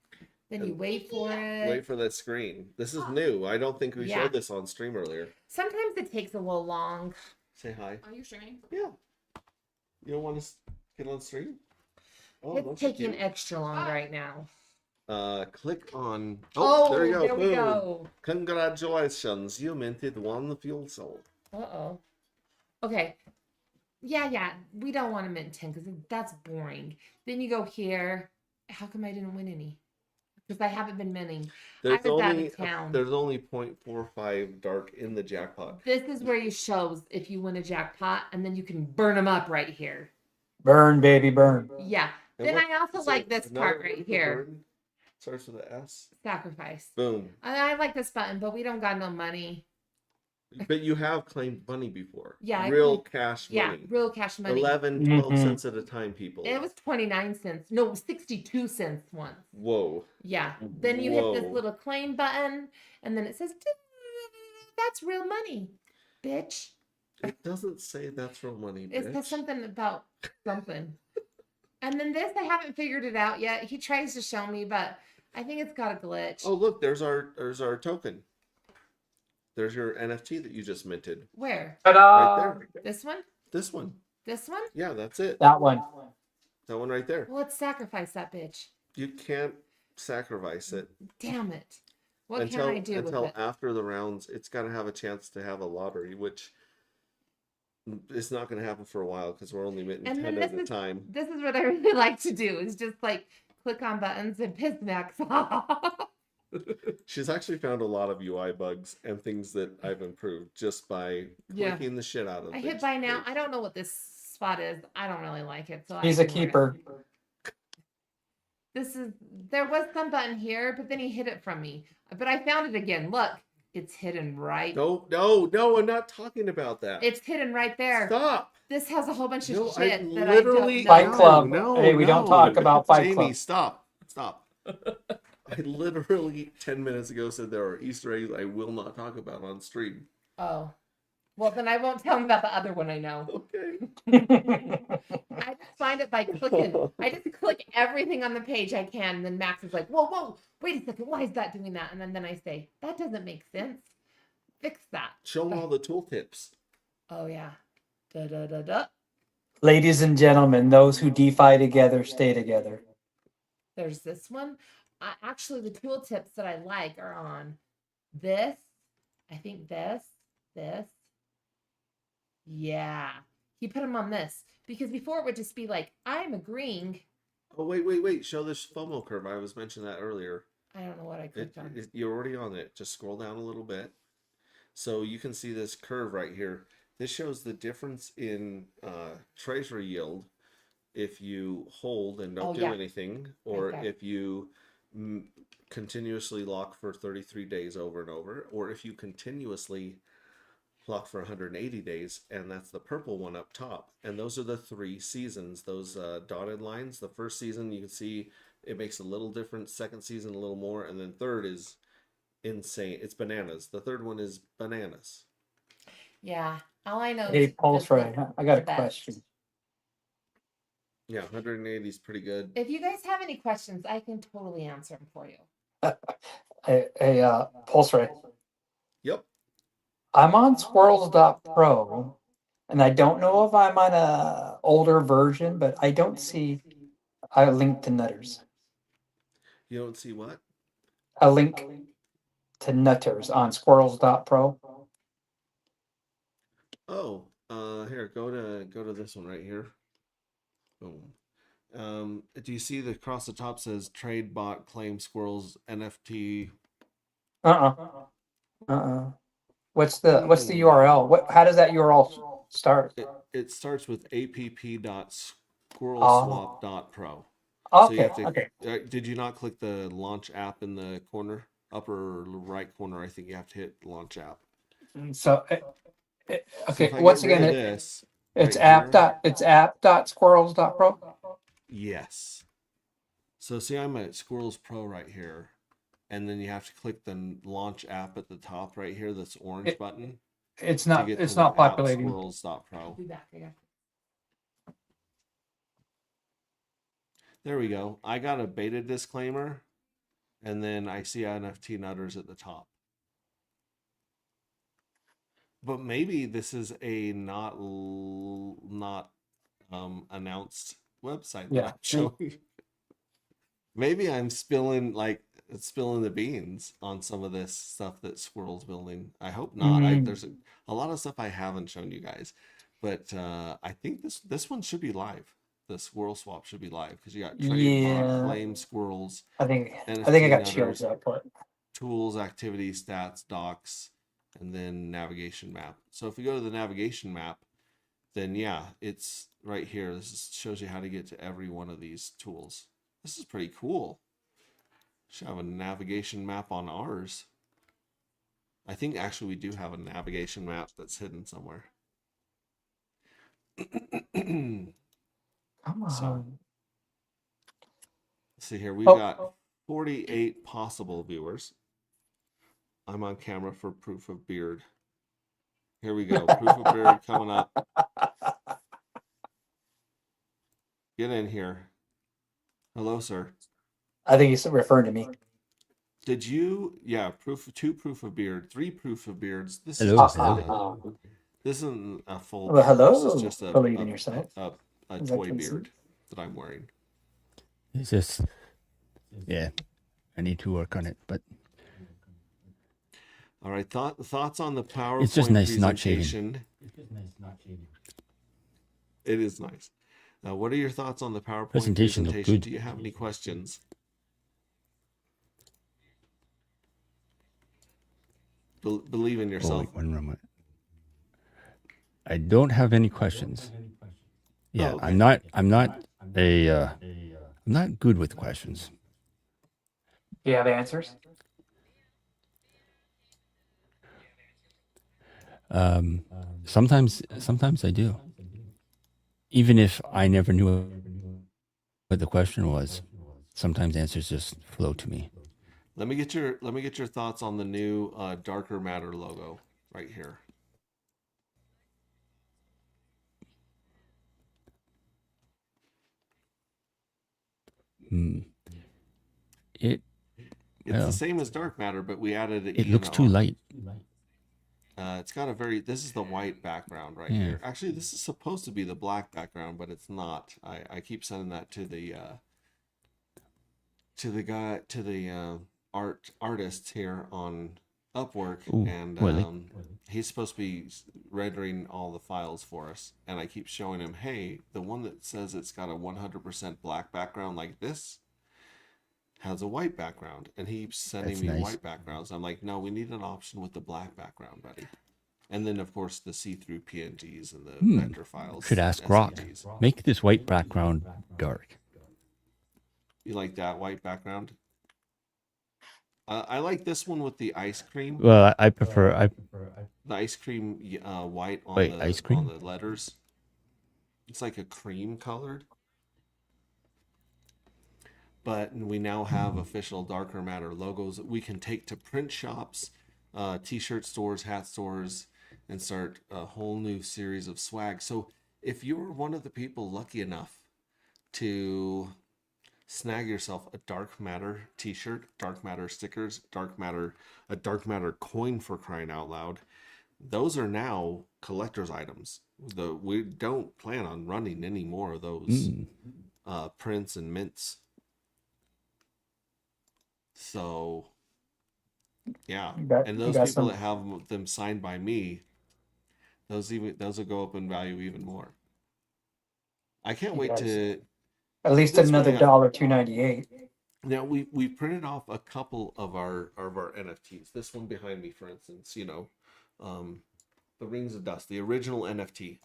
Then you wait for it. Wait for that screen. This is new. I don't think we Yeah. showed this on stream earlier. Sometimes it takes a little long. Say hi. Are you streaming? Yeah. You don't want to get on stream? Oh, It's don't you taking cute? extra long right now. Click on. Oh, there you go. there we Boom. go. Congratulations, you minted one fuel cell. Uh-oh. Okay. Yeah. We don't want to mint 10 because that's boring. Then you go here. How come I didn't win any? Because I haven't been minting. There's was out of only town. there's only 0.45 dark in the jackpot. This is where you shows if you win a jackpot, and then you can burn them up right here. Burn, baby, burn. Yeah. And Then what- I also so like this another part word right for here. burn starts with an S. Sacrifice. Boom. I like this button, but we don't got no money. But you have claimed money before. Yeah, I Real claimed- cash Yeah, money. real cash money. 11, 12 Mhm. cents at a time, people. It was 29 cents. No, 62 cents once. Whoa. Yeah. Then you hit this Whoa. little claim button, and then it says, that's real money, bitch. It doesn't say that's real money, It says bitch. something about something. And then this, I haven't figured it out yet. He tries to show me, but I think it's got a glitch. Oh, look, there's our token. There's your NFT that you just minted. Where? Right Ta-da! there. This one? This one. This one? Yeah, that's it. That one. That one right there. Well, let's sacrifice that bitch. You can't sacrifice it Damn it. What until can I do with it? after the rounds. It's got to have a chance to have a lottery, which is not going to happen for a while because we're only minting And then 10 at this a is- time. This is what I really like to do is just like click on buttons and piss Max off. She's actually found a lot of UI bugs and things that I've improved just by Yeah. clicking the shit out of I things. hit buy now. I don't know what this spot is. I don't really like it. So He's I a ignore it. keeper. There was some button here, but then he hid it from me. But I found it again. Look, it's hidden right. No, I'm not talking about that. It's hidden right there. Stop. This has a whole bunch of No, shit I that literally I Fight don't know. Club. No, Hey, we don't no. talk about Fight Jamie, Club. stop. I literally 10 minutes ago said there are Easter eggs I will not talk about on stream. Oh. Well, then I won't tell him about the other one I know. Okay. find it by clicking. I just click everything on the page I can, and then Max is like, whoa, wait a second, why is that doing that? And then I say, that doesn't make sense. Fix that. Show them all the tooltips. Oh yeah. Da. Ladies and gentlemen, those who DeFi together stay together. There's this one. Actually, the tooltips that I like are on this. I think this. Yeah. He put them on this because before it would just be like, I'm agreeing. Oh, wait. Show this FOMO curve. I was mentioning that earlier. I don't know what I clicked on. You're already on it. Just scroll down a little bit. So you can see this curve right here. This shows the difference in treasury yield if you hold and don't do anything, or Okay. if you continuously lock for 33 days over and over, or if you continuously lock for 180 days, and that's the purple one up top. And those are the 3 seasons, those dotted lines. The first season, you can see it makes a little difference. Second season, a little more. And then third is insane. It's bananas. The third one is bananas. Yeah. All I know Hey, is Pulse this Ray, is I got the a best. question. Yeah, 180 is pretty good. If you guys have any questions, I can totally answer them for you. Pulse Ray. Yep. I'm on squirrels.pro, and I don't know if I'm on a older version, but I don't see a link to Nutters. You don't see what? A link to Nutters on squirrels.pro. Oh, here, go to this one right here. Boom. Do you see the across the top says trade bot claim squirrels NFT? What's the URL? How does that URL start? It starts with app.squirrelswap.pro. So you Okay. have to, Okay. did you not click the launch app in the corner, upper right corner? I think you have to hit launch app. So, So okay. if I Once get rid again, of this, it's right here- app.squirrels.pro. Yes. So see, I'm at Squirrels Pro right here, and then you have to click the launch app at the top right here. This orange button. It's to not. get It's to the not app populating. Squirrels.pro. I'll be back. I got There we go. I got a beta disclaimer, and then I see NFT Nutters at the top. But maybe this is a not announced website that Yeah. I'm showing. Maybe I'm spilling the beans on some of this stuff that Squirrel's building. I hope not. There's a lot of stuff I haven't shown you guys, but I think this one should be live. The Squirrel Swap should be live because you got trade bot, claim squirrels, I think NFT I got Nutters, chills up. But tools, activity, stats, docs, and then navigation map. So if we go to the navigation map, then yeah, it's right here. Shows you how to get to every one of these tools. This is pretty cool. Should have a navigation map on ours. I think actually we do have a navigation map that's hidden somewhere. come on. So, let's see here. We've got 48 possible viewers. I'm on camera for proof of beard. Here we go. Proof of beard coming up. Get in here. Hello, sir. I think he's referring to me. Did you? Yeah, two proof of beard, 3 proof of beards. This Hello, is just hello. this isn't a full. Well, hello. This is just Believe in yourself. a Is that toy consent? beard that I'm wearing. It's just, yeah, I need to work on it, but All right, thoughts on the PowerPoint it's just nice not shading. presentation. It is nice. What are your thoughts on the PowerPoint Presentation looked good. Do you have any questions? Believe in Oh, yourself. wait, one moment. I don't have any questions. Yeah, okay. I'm not good with questions. Do you have answers? Sometimes I do. Even if I never knew what the question was, sometimes answers just flow to me. Let me get your thoughts on the new Darker Matter logo right here. Hmm. It It's Well, the same as dark matter, but we added it. it looks too light. It's got a very. This is the white background right Yeah. here. Actually, this is supposed to be the black background, but it's not. I keep sending that to the guy to the artist here on Upwork, Ooh, and really? he's supposed to be rendering all the files for us. And I keep showing him, hey, the one that says it's got a 100% black background like this has a white background, and he keeps sending That's me nice. white backgrounds. I'm like, no, we need an option with the black background, buddy. And then of course the see-through PNGs and the vector files. Should ask Grok. SVGs. Make this white background dark. You like that white background? I like this one with the ice cream. Well, I prefer. The ice cream white on Wait, the ice cream? on the letters. It's like a cream colored. But we now have official Darker Matter logos that we can take to print shops, t-shirt stores, hat stores, and start a whole new series of swag. So if you're one of the people lucky enough to snag yourself a Dark Matter t-shirt, Dark Matter stickers, a Dark Matter coin, for crying out loud, those are now collector's items. We don't plan on running any more of those prints and mints. So, yeah, and those people that have them signed by me, those will go up in value even more. I can't wait to. At least This another one, yeah. $1.298. Now we printed off a couple of our NFTs. This one behind me, for instance, the Rings of Dust, the original NFT.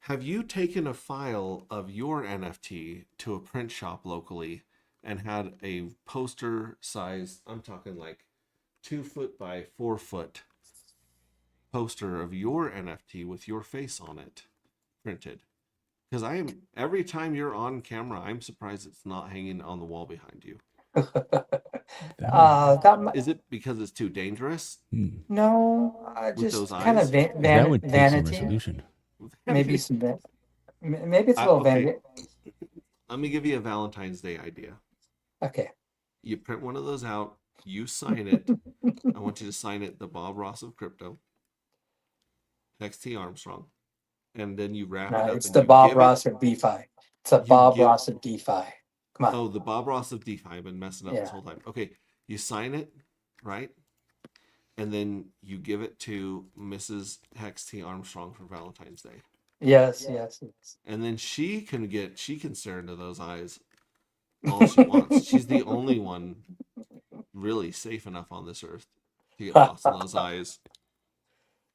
Have you taken a file of your NFT to a print shop locally and had a poster size, I'm talking like 2 foot by 4 foot poster of your NFT with your face on it printed? Because every time you're on camera, I'm surprised it's not hanging on the wall behind you. Is it because it's too dangerous? No, With just those kind of eyes? That would take some vanity. resolution. Maybe maybe it's a little Okay. vanity. Let me give you a Valentine's Day idea. Okay. You print one of those out, you sign it. I want you to sign it the Bob Ross of Crypto, XT Armstrong. And then you wrap it up. It's and the you Bob give it- Ross of DeFi. It's a you Bob give- Ross of DeFi. Come on. Oh, the Bob Ross of DeFi. I've been messing up this Yeah. whole time. Okay, you sign it, right? And then you give it to Mrs. Hex T. Armstrong for Valentine's Day. Yes. And then she can stare into those eyes all she wants. She's the only one really safe enough on this earth to get lost in those eyes.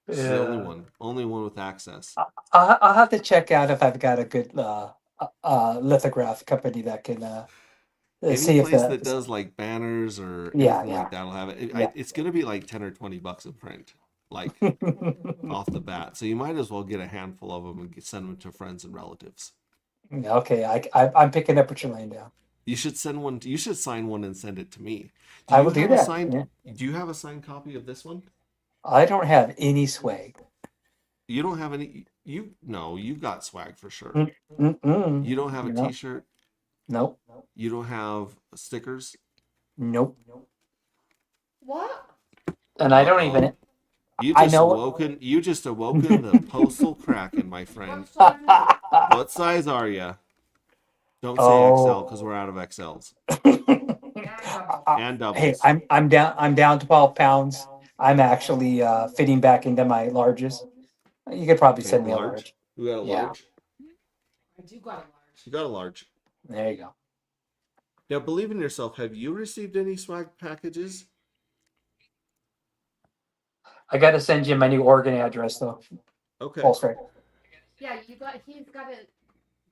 She's the only one with access. I'll have to check out if I've got a good lithograph company that can see Any if place that does like banners or anything like that'll have it. It's gonna be like $10 or $20 a print, like off the bat. So you might as well get a handful of them and send them to friends and relatives. Okay, I'm picking up what you're laying down. You should send one. You should sign one and send it to me. I will do have a that. signed- Yeah. Do you have a signed copy of this one? I don't have any swag. You don't have any. You've got swag for sure. Mm-mm. You don't have a No. T-shirt. Nope. You don't have stickers. Nope. What? And I don't even. You just awoken the postal kraken, my friend. What size are you? Don't say XL because we're out of XLs and doubles. Hey, I'm down 12 pounds. I'm actually fitting back into my larges. You could probably send me a large. You got a Yeah. large. I do got a large. You got a large. There you go. Now, believe in yourself. Have you received any swag packages? I got to send you my new Oregon address though. Okay. Full straight. Yeah, he's got to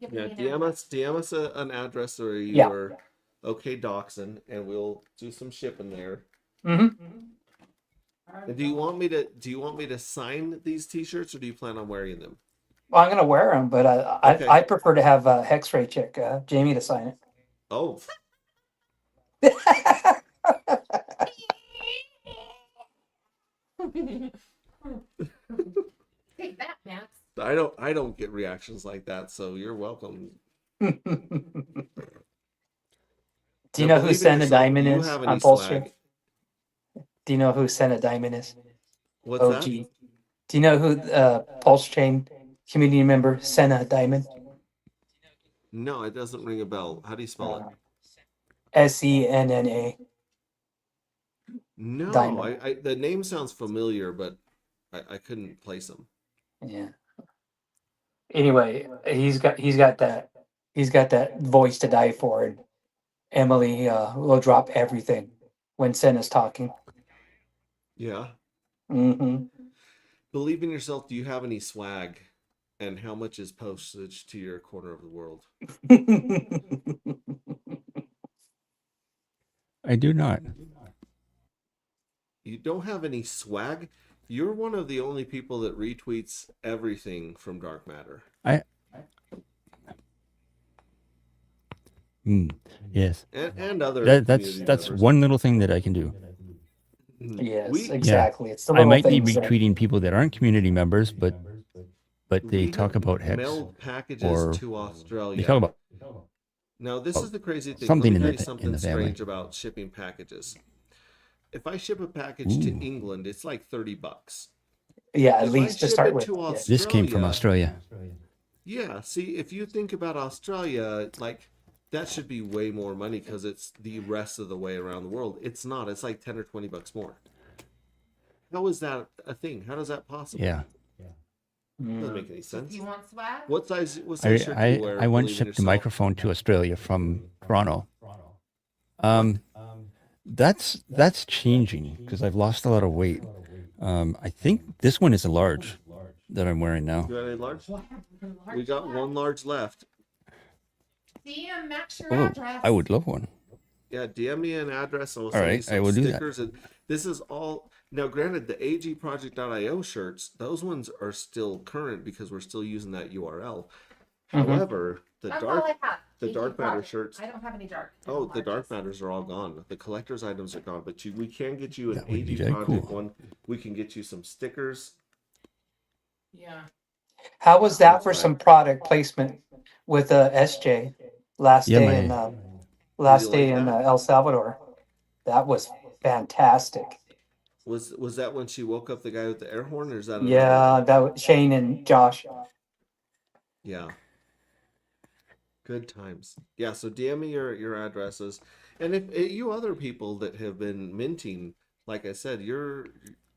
give Yeah, me an DM us an address or Yeah. your OK Doxon, and we'll do some shipping there. Mm-hmm. And do you want me to sign these T-shirts, or do you plan on wearing them? Well, I'm gonna wear them, but Okay. I prefer to have Hex-Ray chick Jamie to sign Oh, it. Take that, Max. I don't get reactions like that, so you're welcome. Do you Now, know who believe in Senna yourself, Diamond do you is have on any Pulse swag? Chain? Do you know who Senna Diamond is? What's OG. that? Do you know who Pulse Chain community member Senna Diamond? No, it doesn't ring a bell. How do you spell it? SENNA No, Diamond. I the name sounds familiar, but I couldn't place him. Yeah. Anyway, he's got that voice to die for, and Emily will drop everything when Senna's talking. Yeah. Mm-hmm. Believe in yourself. Do you have any swag? And how much is postage to your corner of the world? I do not. You don't have any swag? You're one of the only people that retweets everything from Dark Matter. Yes. And other That's community members. one little thing that I can do. Yes, We, exactly. It's the I little might be things that- retweeting people that aren't community members, but they we talk have about Hex. mailed packages or to Australia. They talk about Now, this is the crazy thing. something Let me in tell you the something family. strange about shipping packages. If I ship a package to Ooh. England, it's like $30. yeah, at If least I to ship start it with. to Yeah. this came from Australia. Yeah, see, if you think about Australia, like that should be way more money because it's the rest of the way around the world. It's not. It's like 10 or $20 more. How is that a thing? How is that possible? Yeah. Doesn't make any Do sense. you want swag? What size shirt do you wear? I once Believe in shipped a yourself? microphone to Australia from Toronto. That's changing because I've lost a lot of weight. I think this one is a large that I'm wearing now. You got any large? We got one large left. DM, match your Oh, address. I would love one. Yeah, DM me an address and we'll All send you right, some I will do that. stickers. And this is all now. Granted, the agproject.io shirts, those ones are still current because we're still using that URL. Mhm. However, the That's dark all I have. the AG dark matter Project. shirts. I don't have any dark. Oh, the dark matters are all gone. The collector's items are gone, but we can get you an That would be AG very project cool. one. We can get you some stickers. Yeah. How was that That's for right. some product placement with SJ last Yeah, day in El Salvador? That was fantastic. Was that when she woke up the guy with the air horn, or is that another Yeah, one? that was Shane and Josh. Yeah. Good times. Yeah, so DM me your addresses. And if you other people that have been minting, like I said,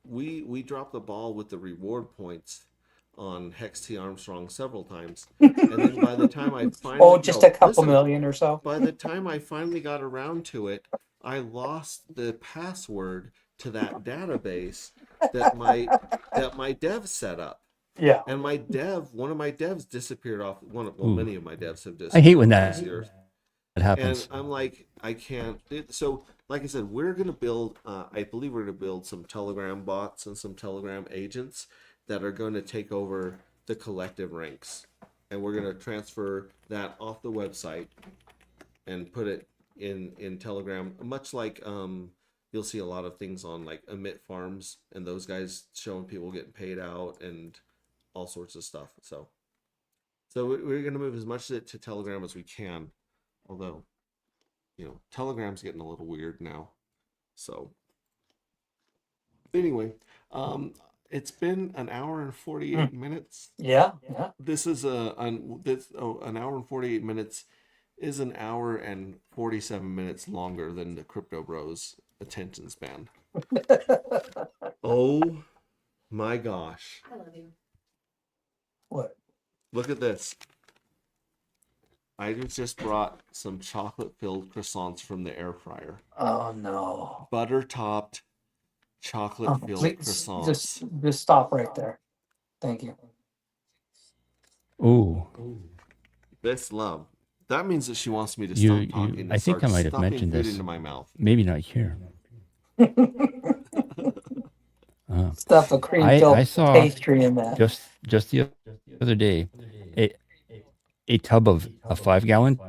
we dropped the ball with the reward points on Hex T Armstrong several times. And then by the time I finally Just a couple million or so. by the time I finally got around to it, I lost the password to that database that my dev set up. Yeah. And one of my devs disappeared off. Ooh. Many of my devs have disappeared. I hate when off that the earth. happens. And I'm like, I can't. So, like I said, we're gonna build. I believe we're gonna build some Telegram bots and some Telegram agents that are going to take over the collective ranks, and we're gonna transfer that off the website and put it in Telegram. Much like you'll see a lot of things on like Emit Farms and those guys showing people getting paid out and all sorts of stuff. So we're going to move as much of it to Telegram as we can. Although, Telegram's getting a little weird now. So anyway, it's been an hour and 48 minutes. Yeah. This is an hour and 48 minutes is an hour and 47 minutes longer than the Crypto Bros attention span. Oh my gosh. I love you. What? Look at this. I just brought some chocolate-filled croissants from the air fryer. Oh no. Butter-topped, chocolate-filled Please, croissants. just stop right there. Thank you. Ooh, This love. That means that she wants me to You- stop talking. you- and I think start I might have stuffing mentioned food this. into my mouth. maybe not here. Stuff a cream I filled saw pastry in that. just the other day a tub of a 5-gallon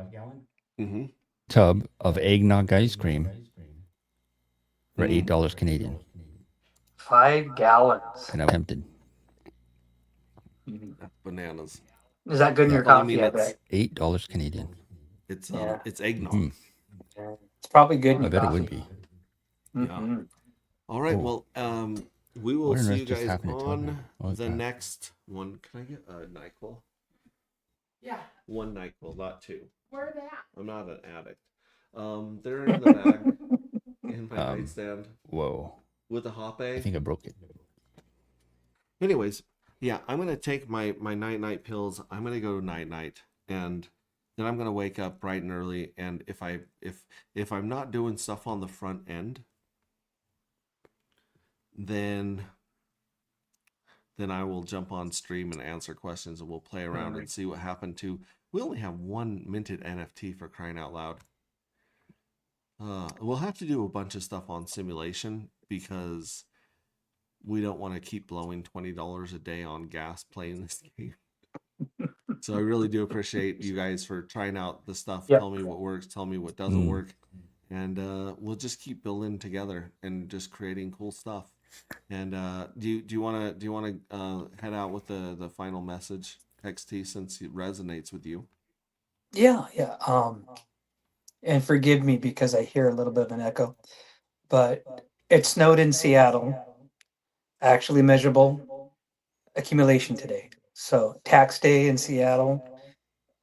Mm-hmm. tub of eggnog ice cream for $8 Canadian, 5 gallons. and I'm tempted. Bananas. Is that good in your Well, I coffee? mean, I it's bet. $8 Canadian. It's Yeah. it's eggnog. Mm. It's probably good in I your bet it coffee. would be. Mhm. All right. Oh. Well, we will What on see earth you just guys happened to Tubman? on What was the that? next one. Can I get a NyQuil? Yeah. One NyQuil, not two. Where are they at? I'm not an addict. They're in the bag in my nightstand Whoa. with a hop I A. think I broke it. Anyways, yeah, I'm gonna take my night pills. I'm gonna go night, and then I'm gonna wake up bright and early. And if I'm not doing stuff on the front end, then I will jump on stream and answer questions, and we'll play around and see what happened to. We only have one minted NFT, for crying out loud. We'll have to do a bunch of stuff on simulation because we don't want to keep blowing $20 a day on gas playing this game. So I really do appreciate you guys for trying out the stuff. Yep. Tell me what works, tell me what doesn't work, and we'll just keep building together and just creating cool stuff. And do you want to head out with the final message, XT, since it resonates with you? Yeah. And forgive me because I hear a little bit of an echo, but it snowed in Seattle. Actually measurable accumulation today. So tax day in Seattle,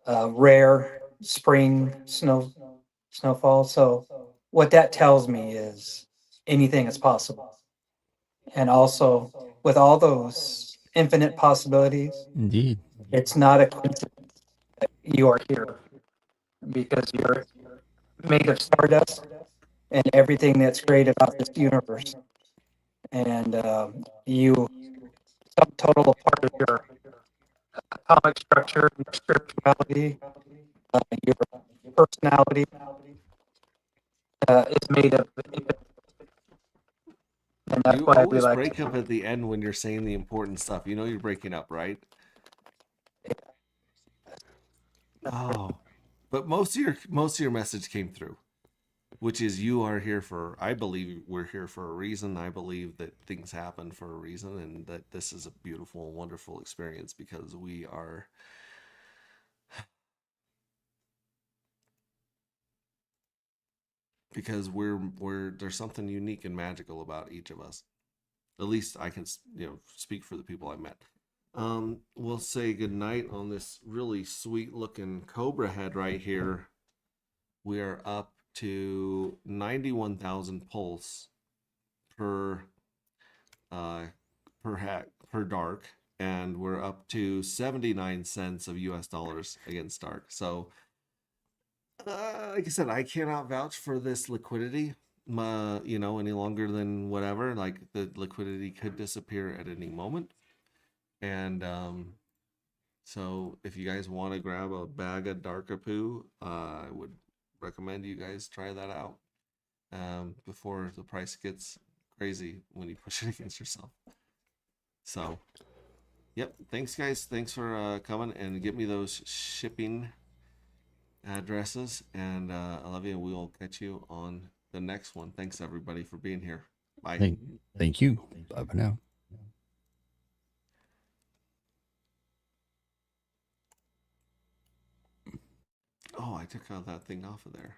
rare spring snowfall. So what that tells me is anything is possible. And also with all those infinite possibilities, Indeed. it's not a coincidence that you are here because you're made of stardust and everything that's great about this universe. And you total part of your atomic structure, your spirituality, your personality is made of, and that's You why we always like break up at the end when you're saying the important stuff. You know you're breaking up, right? Oh, but most of your message came through, which is you are here for. I believe we're here for a reason. I believe that things happen for a reason, and that this is a beautiful, wonderful experience because we are. Because we're there's something unique and magical about each of us. At least I can speak for the people I met. We'll say goodnight on this really sweet looking cobra head right here. We are up to 91,000 pulse per dark, and we're up to 79 cents of US dollars against dark. So like I said, I cannot vouch for this liquidity any longer than whatever. Like the liquidity could disappear at any moment. And so if you guys want to grab a bag of Darkapoo, I would recommend you guys try that out before the price gets crazy when you push it against yourself. So, yep. Thanks, guys. Thanks for coming and get me those shipping addresses. And I love you. We'll catch you on the next one. Thanks, everybody, for being here. Bye. Thank you. Bye for now. Oh, I took that thing off of there.